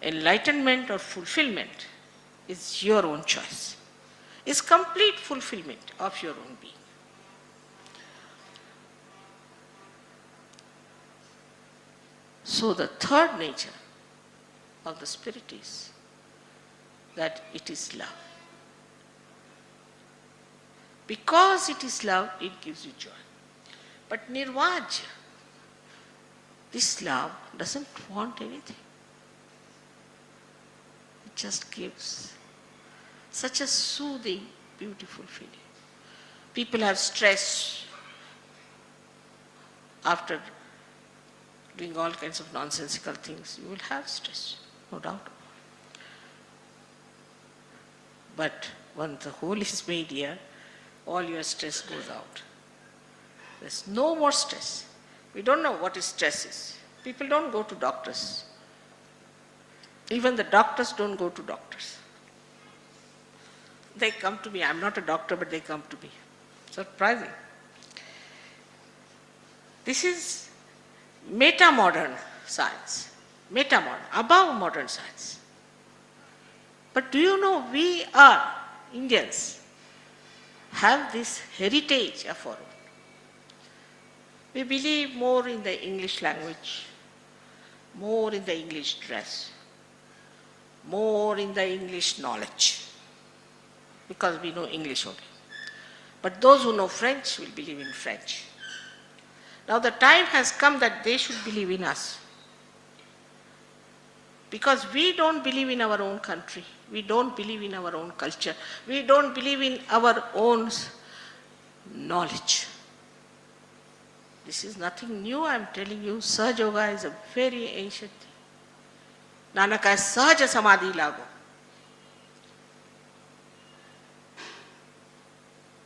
E: enlightenment or fulfillment is your own choice. It's complete fulfillment of your own being. So the third nature of the spirit is that it is love. Because it is love, it gives you joy. But Nirvaj, this love doesn't want anything. It just gives such a soothing, beautiful feeling. People have stress after doing all kinds of nonsensical things. You will have stress, no doubt. But once the whole is made here, all your stress goes out. There's no more stress. We don't know what stress is. People don't go to doctors. Even the doctors don't go to doctors. They come to me. I'm not a doctor, but they come to me. Surprising. This is meta-modern science. Meta-modern, above modern science. But do you know, we are, Indians, have this heritage of our own. We believe more in the English language, more in the English dress, more in the English knowledge, because we know English only. But those who know French will believe in French. Now the time has come that they should believe in us. Because we don't believe in our own country, we don't believe in our own culture, we don't believe in our own knowledge. This is nothing new, I am telling you. Sahaja Yoga is a very ancient thing. Nanaka Sahaja Samadhi Lago.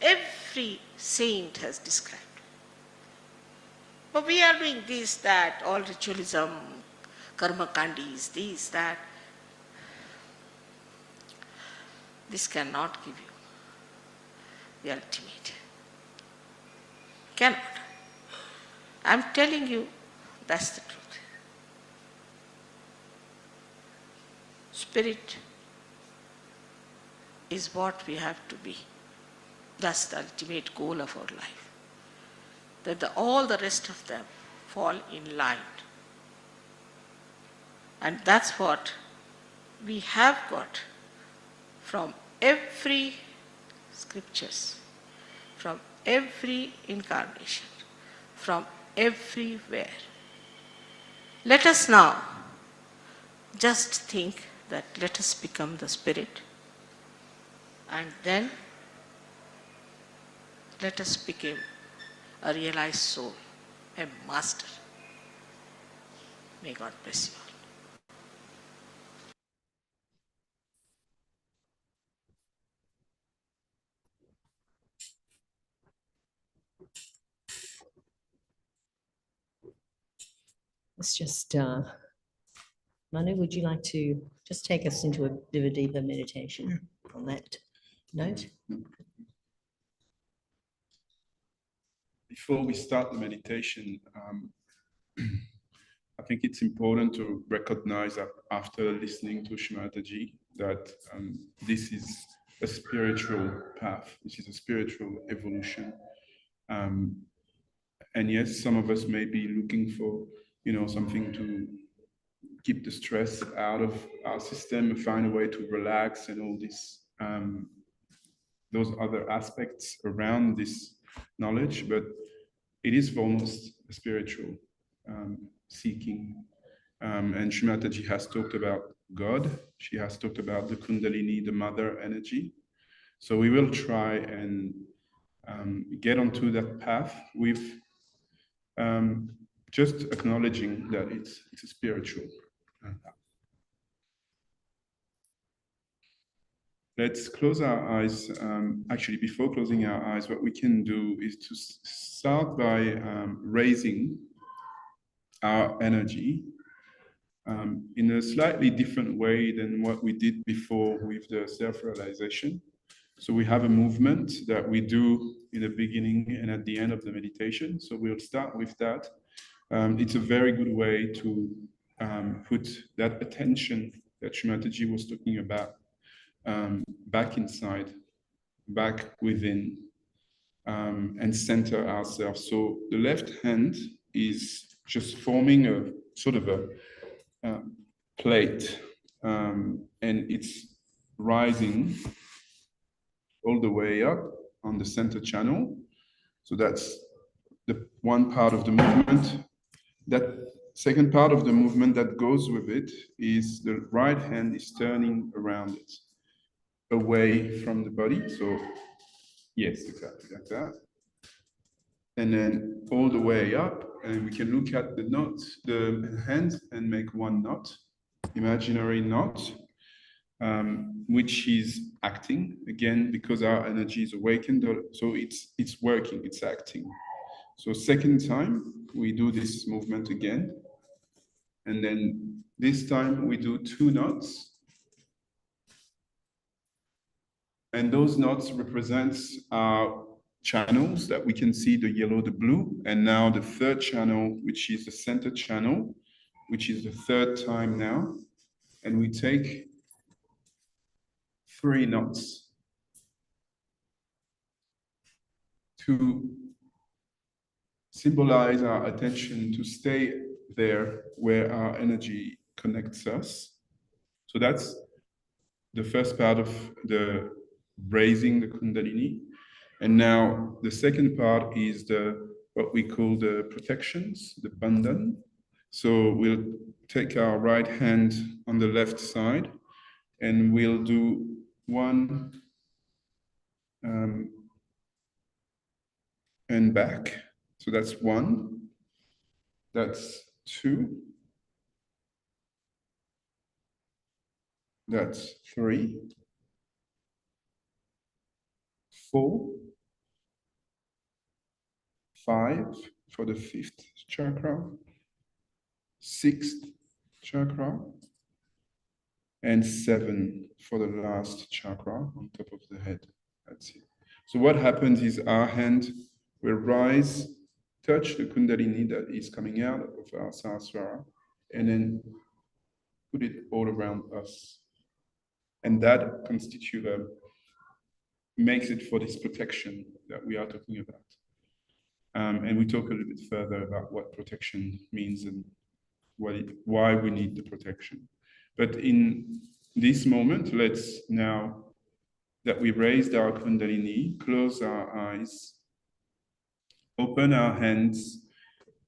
E: Every saint has described. But we are doing this, that, all ritualism, karma kandis, this, that. This cannot give you the ultimate. Cannot. I'm telling you, that's the truth. Spirit is what we have to be. That's the ultimate goal of our life. That all the rest of them fall in line. And that's what we have got from every scriptures, from every incarnation, from everywhere. Let us now just think that let us become the spirit, and then let us become a realized soul, a master. May God bless you all.
A: Let's just, Manu, would you like to just take us into a bit of a deeper meditation on that note?
B: Before we start the meditation, I think it's important to recognize that after listening to Shri Mataji, that this is a spiritual path. This is a spiritual evolution. And yes, some of us may be looking for, something to keep the stress out of our system and find a way to relax and all this, those other aspects around this knowledge, but it is almost a spiritual seeking. And Shri Mataji has talked about God. She has talked about the Kundalini, the mother energy. So we will try and get onto that path with just acknowledging that it's a spiritual path. Let's close our eyes. Actually, before closing our eyes, what we can do is to start by raising our energy in a slightly different way than what we did before with the self-realization. So we have a movement that we do in the beginning and at the end of the meditation. So we'll start with that. It's a very good way to put that attention that Shri Mataji was talking about back inside, back within, and center ourselves. So the left hand is just forming a sort of a plate, and it's rising all the way up on the center channel. So that's the one part of the movement. That second part of the movement that goes with it is the right hand is turning around it, away from the body. So yes, exactly like that. And then all the way up, and we can look at the knot, the hand, and make one knot, imaginary knot, which is acting again because our energy is awakened. So it's working, it's acting. So second time we do this movement again, and then this time we do 2 knots, and those knots represents our channels that we can see, the yellow, the blue, and now the third channel, which is the center channel, which is the third time now, and we take 3 knots to symbolize our attention to stay there where our energy connects us. So that's the first part of the raising the Kundalini. And now the second part is what we call the protections, the bandhan. So we'll take our right hand on the left side and we'll do 1 and back. So that's 1, that's 2, that's 3, 4, 5 for the 5th chakra, 6th chakra, and 7 for the last chakra on top of the head. That's it. So what happens is our hand will rise, touch the Kundalini that is coming out of our Sahasrara, and then put it all around us. And that makes it for this protection that we are talking about. And we talk a little bit further about what protection means and why we need the protection. But in this moment, let's now that we raised our Kundalini, close our eyes, open our hands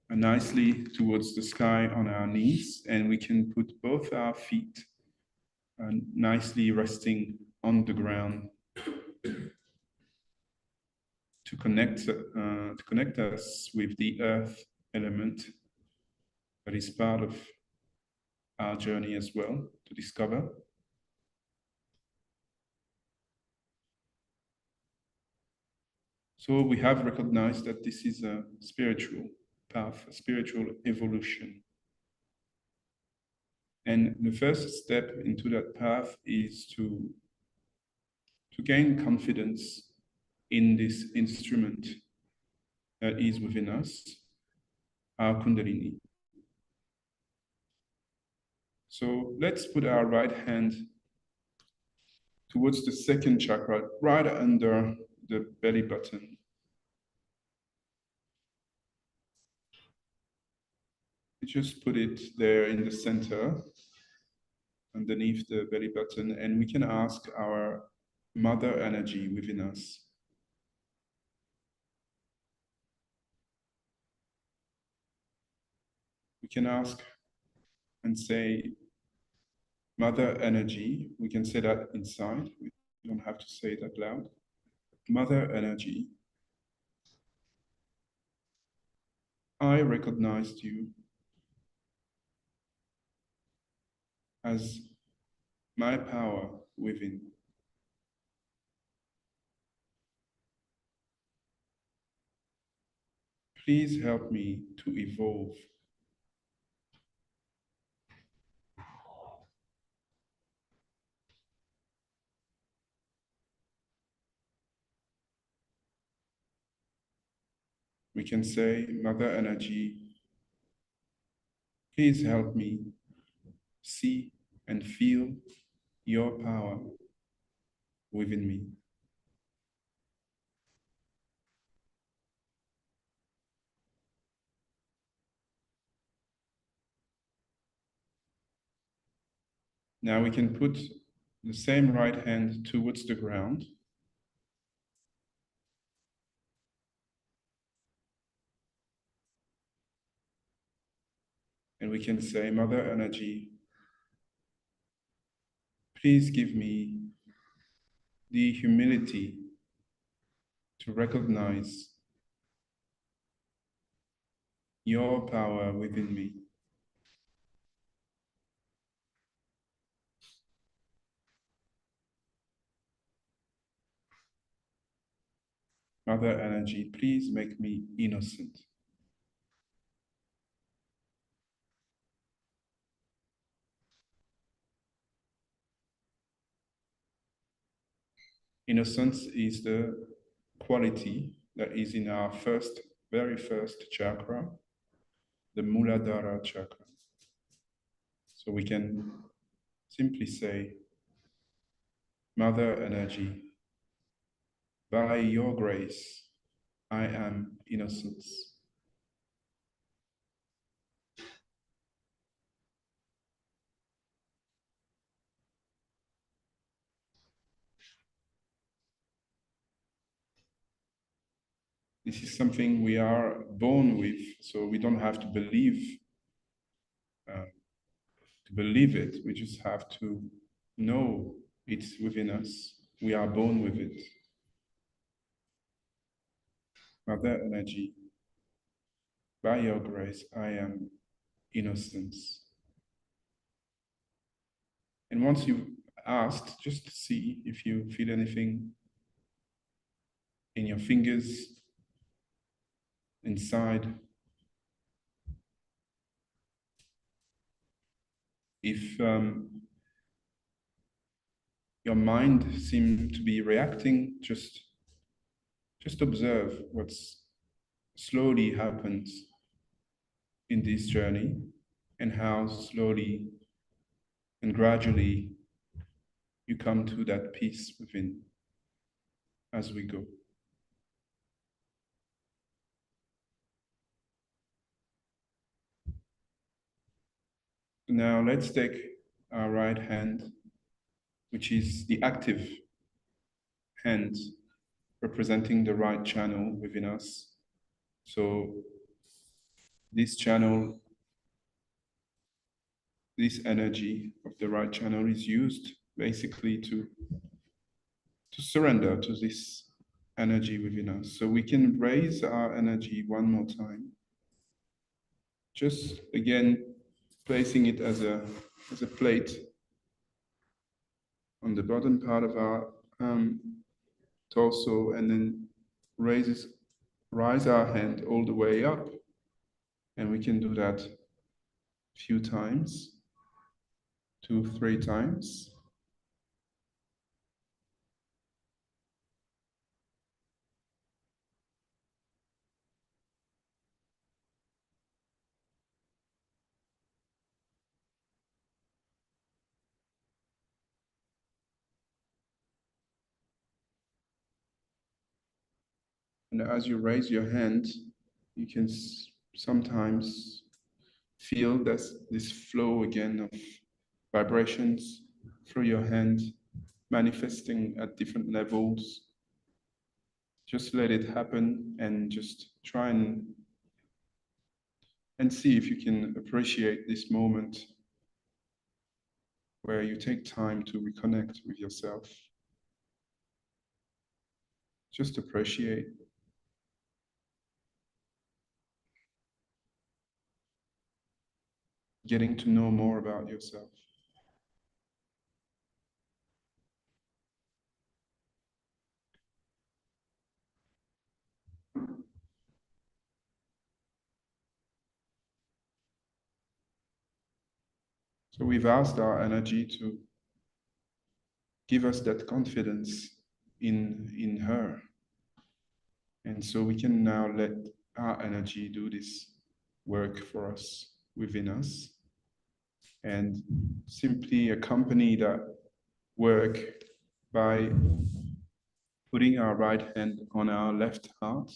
B: nicely towards the sky on our knees, and we can put both our feet nicely resting on the ground to connect us with the earth element that is part of our journey as well to discover. So we have recognized that this is a spiritual path, a spiritual evolution. And the first step into that path is to gain confidence in this instrument that is within us, our Kundalini. So let's put our right hand towards the second chakra, right under the belly button. We just put it there in the center, underneath the belly button, and we can ask our mother energy within us. We can ask and say, Mother energy, we can say that inside, we don't have to say it out loud. Mother energy, I recognized you as my power within. Please help me to evolve. We can say, Mother energy, please help me see and feel your power within me. Now we can put the same right hand towards the ground. And we can say, Mother energy, please give me the humility to recognize your power within me. Mother energy, please make me innocent. Innocence is the quality that is in our very first chakra, the Muladhara chakra. So we can simply say, Mother energy, by your grace, I am innocence. This is something we are born with, so we don't have to believe it. We just have to know it's within us. We are born with it. Mother energy, by your grace, I am innocence. And once you've asked, just see if you feel anything in your fingers, inside. If your mind seems to be reacting, just observe what's slowly happens in this journey and how slowly and gradually you come to that peace within as we go. Now let's take our right hand, which is the active hand representing the right channel within us. So this channel, this energy of the right channel is used basically to surrender to this energy within us. So we can raise our energy one more time. Just again, placing it as a plate on the bottom part of our torso, and then rise our hand all the way up. And we can do that a few times, 2-3 times. And as you raise your hand, you can sometimes feel this flow again of vibrations through your hand, manifesting at different levels. Just let it happen and just try and see if you can appreciate this moment where you take time to reconnect with yourself. Just appreciate. Getting to know more about yourself. So we've asked our energy to give us that confidence in her. And so we can now let our energy do this work for us, within us, and simply accompany that work by putting our right hand on our left heart.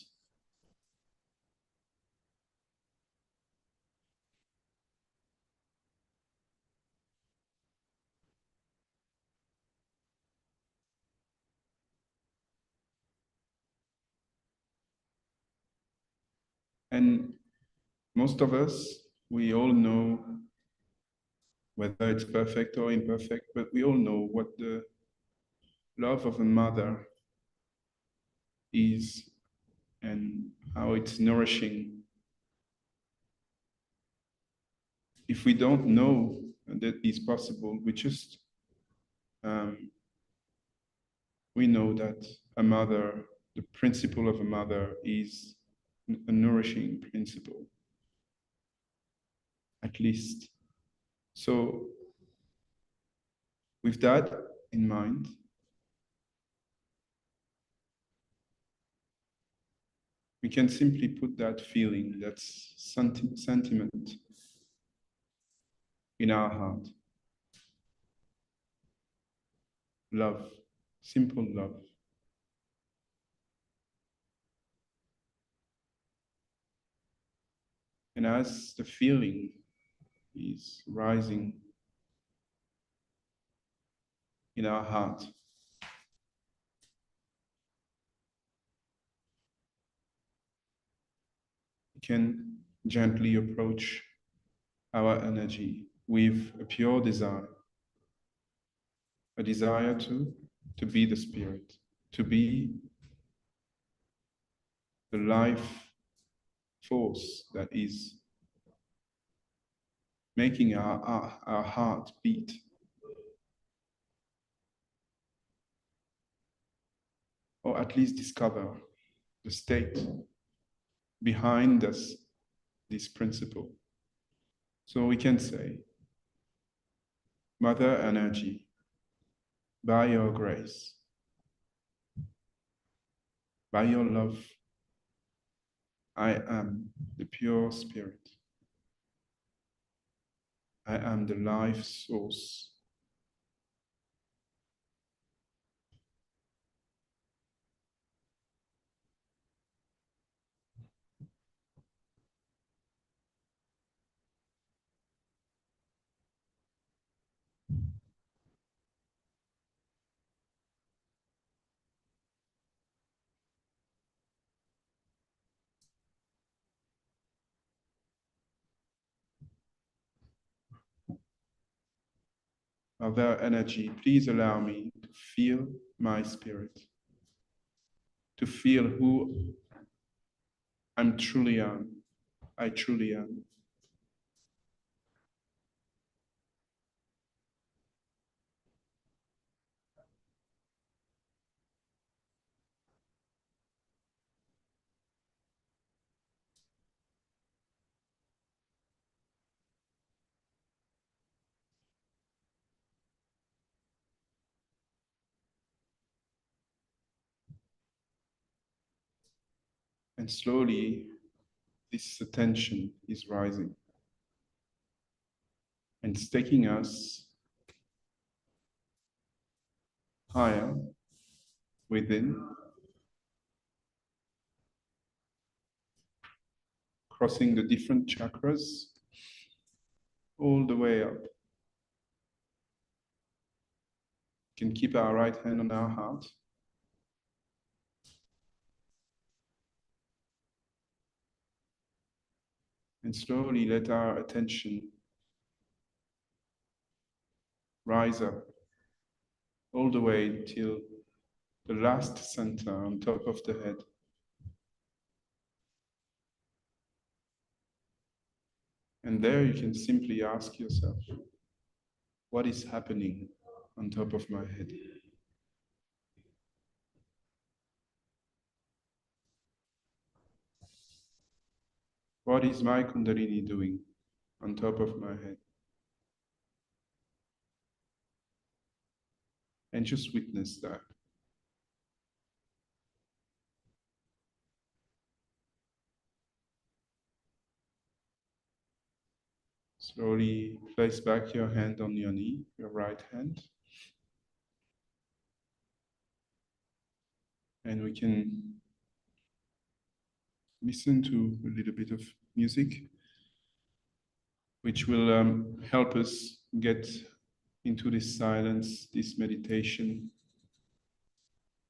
B: And most of us, we all know, whether it's perfect or imperfect, but we all know what the love of a mother is and how it's nourishing. If we don't know that is possible, we know that a mother, the principle of a mother is a nourishing principle, at least. So with that in mind, we can simply put that feeling, that sentiment in our heart. Love, simple love. And as the feeling is rising in our heart, we can gently approach our energy with a pure desire, a desire to be the spirit, to be the life force that is making our heart beat. Or at least discover the state behind this principle. So we can say, Mother Energy, by your grace, by your love, I am the pure spirit. I am the life source. of their energy, please allow me to feel my spirit, to feel who I truly am. And slowly, this attention is rising. And it's taking us higher within, crossing the different chakras all the way up. We can keep our right hand on our heart. And slowly let our attention rise up all the way till the last center on top of the head. And there you can simply ask yourself, what is happening on top of my head? What is my Kundalini doing on top of my head? And just witness that. Slowly place back your hand on your knee, your right hand. And we can listen to a little bit of music, which will help us get into this silence, this meditation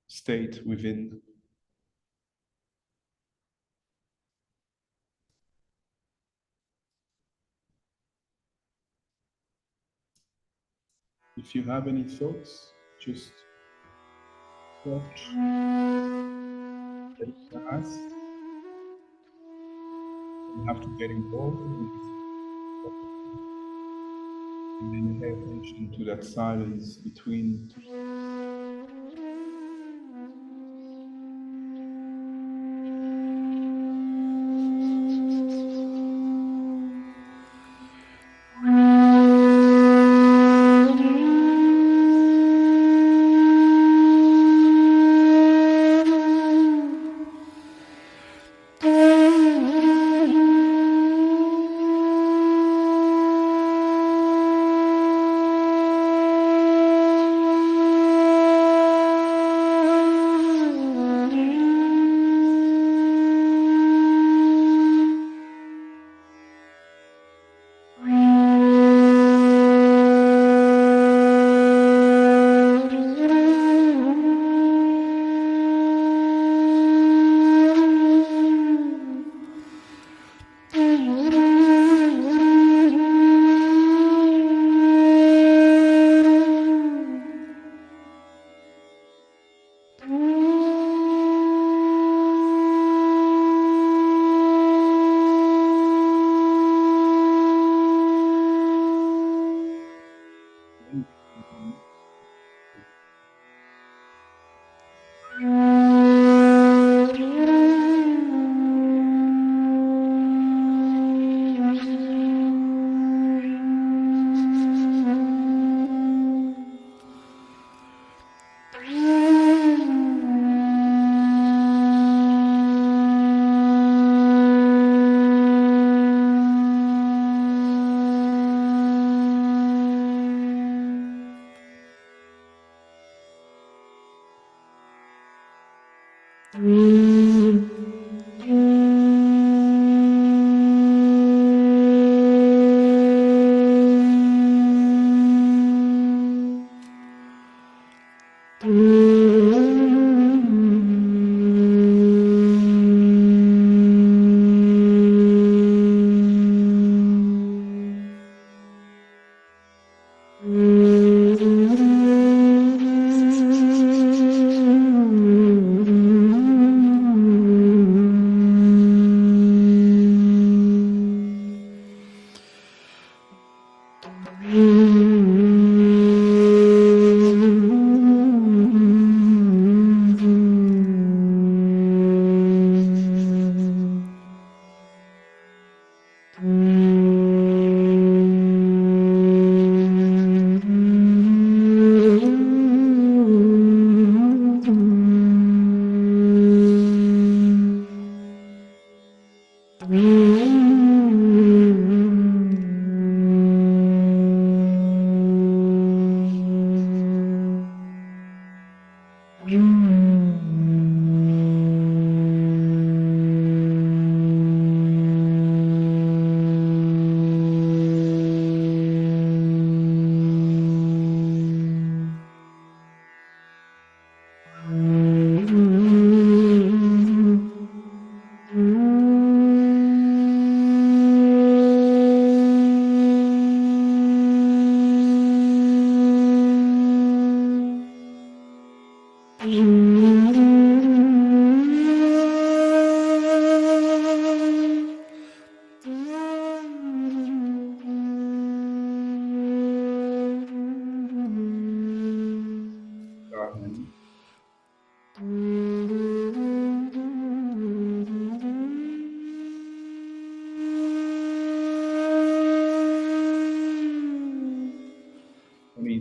B: state within. If you have any thoughts, just watch, take the ask. You have to get involved in this. And then pay attention to that silence between. Our hand.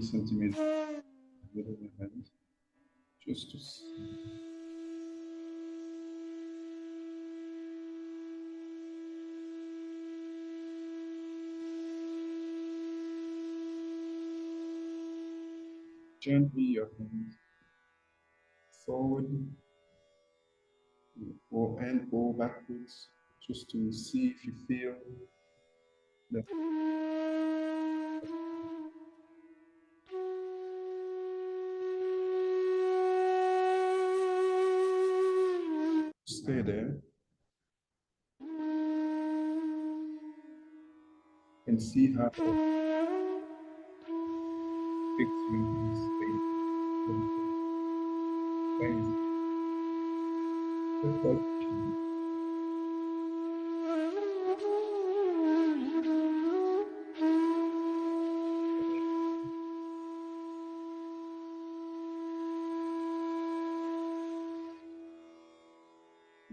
B: Centimeters with the hand, just to see. Gently your hand forward or backwards, just to see if you feel that. Stay there and see how fixing space.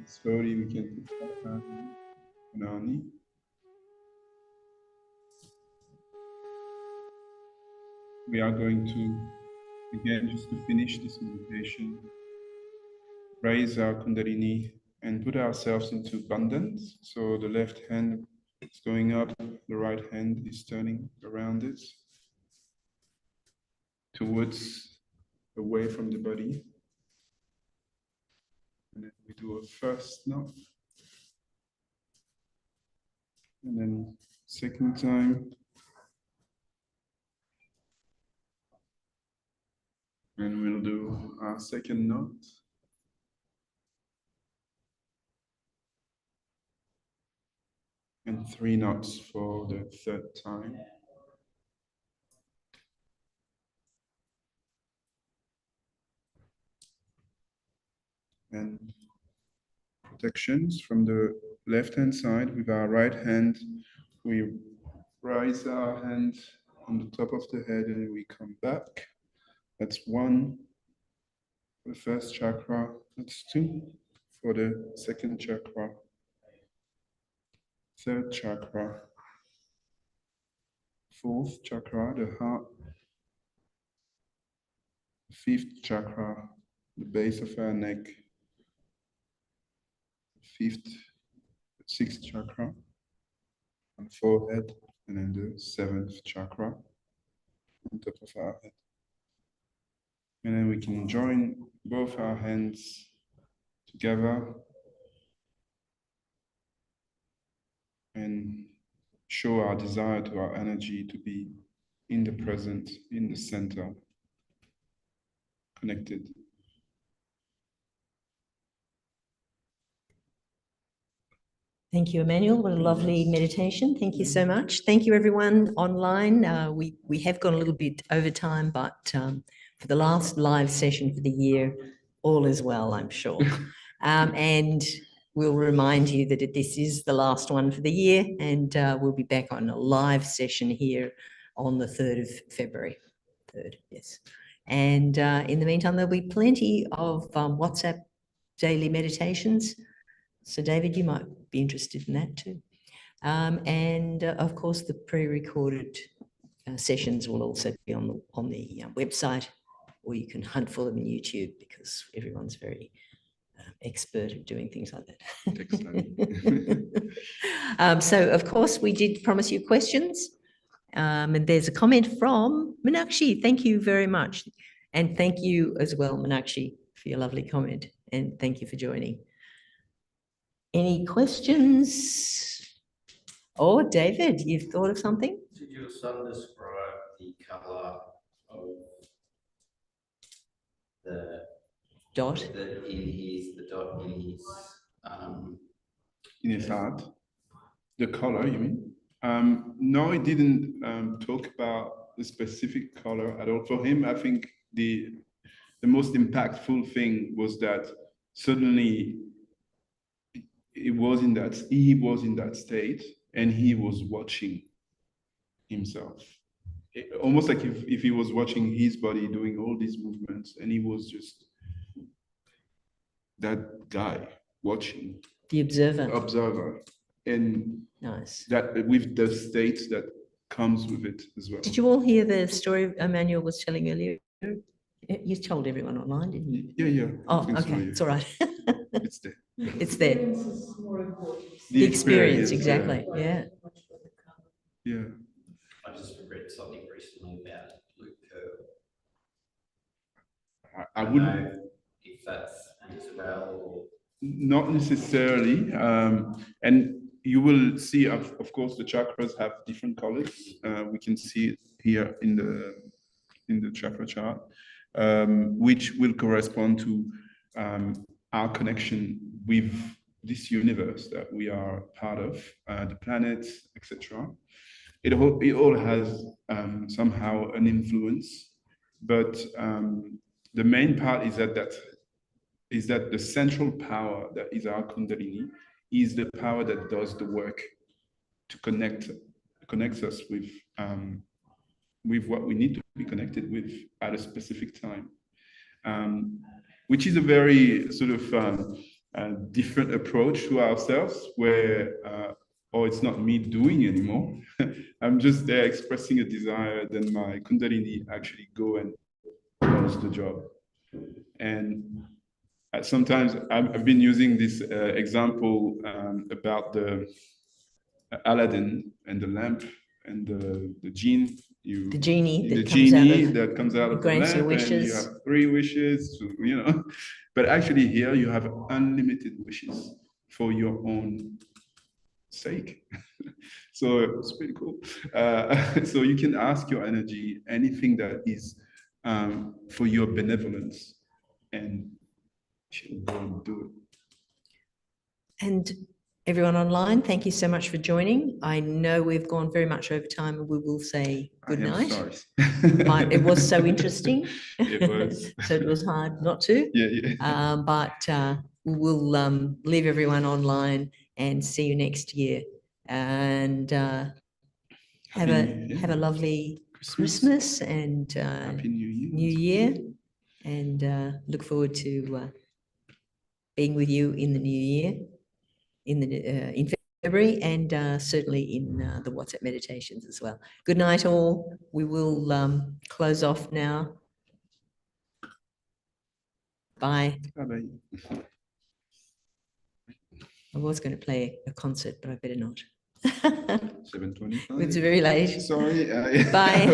B: Slowly we can put our hand on our knee. We are going to, again, just to finish this meditation, raise our Kundalini and put ourselves into abundance. So the left hand is going up, the right hand is turning around it, towards, away from the body. And then we do a first knot. And then second time. And we'll do our second knot. And 3 knots for the third time. And protections from the left-hand side. With our right hand, we raise our hand on the top of the head and we come back. That's 1 for the first chakra. That's 2 for the second chakra. Third chakra. Fourth chakra, the heart. Fifth chakra, the base of our neck. Fifth, sixth chakra, and forehead, and then the 7th chakra on top of our head. And then we can join both our hands together and show our desire to our energy to be in the present, in the center, connected.
A: Thank you, Emmanuel. What a lovely meditation. Thank you so much. Thank you, everyone online. We have gone a little bit over time, but for the last live session for the year, all is well, I'm sure. And we'll remind you that this is the last one for the year, and we'll be back on a live session here on the 3rd of February. 3rd, yes. And in the meantime, there'll be plenty of WhatsApp daily meditations. So David, you might be interested in that too. And of course, the pre-recorded sessions will also be on the website, or you can hunt for them in YouTube because everyone's very expert at doing things like that. So of course, we did promise you questions. And there's a comment from Meenakshi. Thank you very much. And thank you as well, Meenakshi, for your lovely comment. And thank you for joining. Any questions? Oh, David, you've thought of something?
D: Did your son describe the colour of the
A: dot?
D: The dot
B: in his heart? The color, you mean? No, he didn't talk about the specific color at all. For him, I think the most impactful thing was that suddenly he was in that state and he was watching himself. Almost like if he was watching his body doing all these movements and he was just that guy watching.
A: The observer.
B: Observer. And
A: nice.
B: That with the state that comes with it as well.
A: Did you all hear the story Emmanuel was telling earlier? You told everyone online, didn't you?
B: Yeah.
A: Oh, okay. It's all right.
B: It's there.
A: It's there. The experience, exactly. Yeah.
B: Yeah.
D: I just read something recently about Luke Curl.
B: I wouldn't
D: know if that's as well. Or...
B: Not necessarily. And you will see, of course, the chakras have different colors. We can see it here in the chakra chart, which will correspond to our connection with this universe that we are part of, the planets, etc. It all has somehow an influence, but the main part is that the central power that is our Kundalini is the power that does the work to connects us with what we need to be connected with at a specific time, which is a very sort of different approach to ourselves, where it's not me doing anymore. I'm just there expressing a desire, then my Kundalini actually go and does the job. And sometimes I've been using this example about the Aladdin and the lamp and the genie. The genie that comes out of the lamp, and you have 3 wishes, But actually here you have unlimited wishes for your own sake. So it's pretty cool. So you can ask your energy anything that is for your benevolence, and she'll go and do it.
A: And everyone online, thank you so much for joining. I know we've gone very much over time, and we will say good night. Sorry. It was so interesting.
B: It was.
A: So it was hard not to.
B: Yeah.
A: But we'll leave everyone online and see you next year. And have a lovely Christmas and
B: Happy
A: New Year. And look forward to being with you in the new year, in February, and certainly in the WhatsApp meditations as well. Good night, all. We will close off now. Bye.
B: Bye-bye.
A: I was going to play a concert, but I better not.
B: 7:25.
A: It's very late.
B: Sorry.
A: Bye.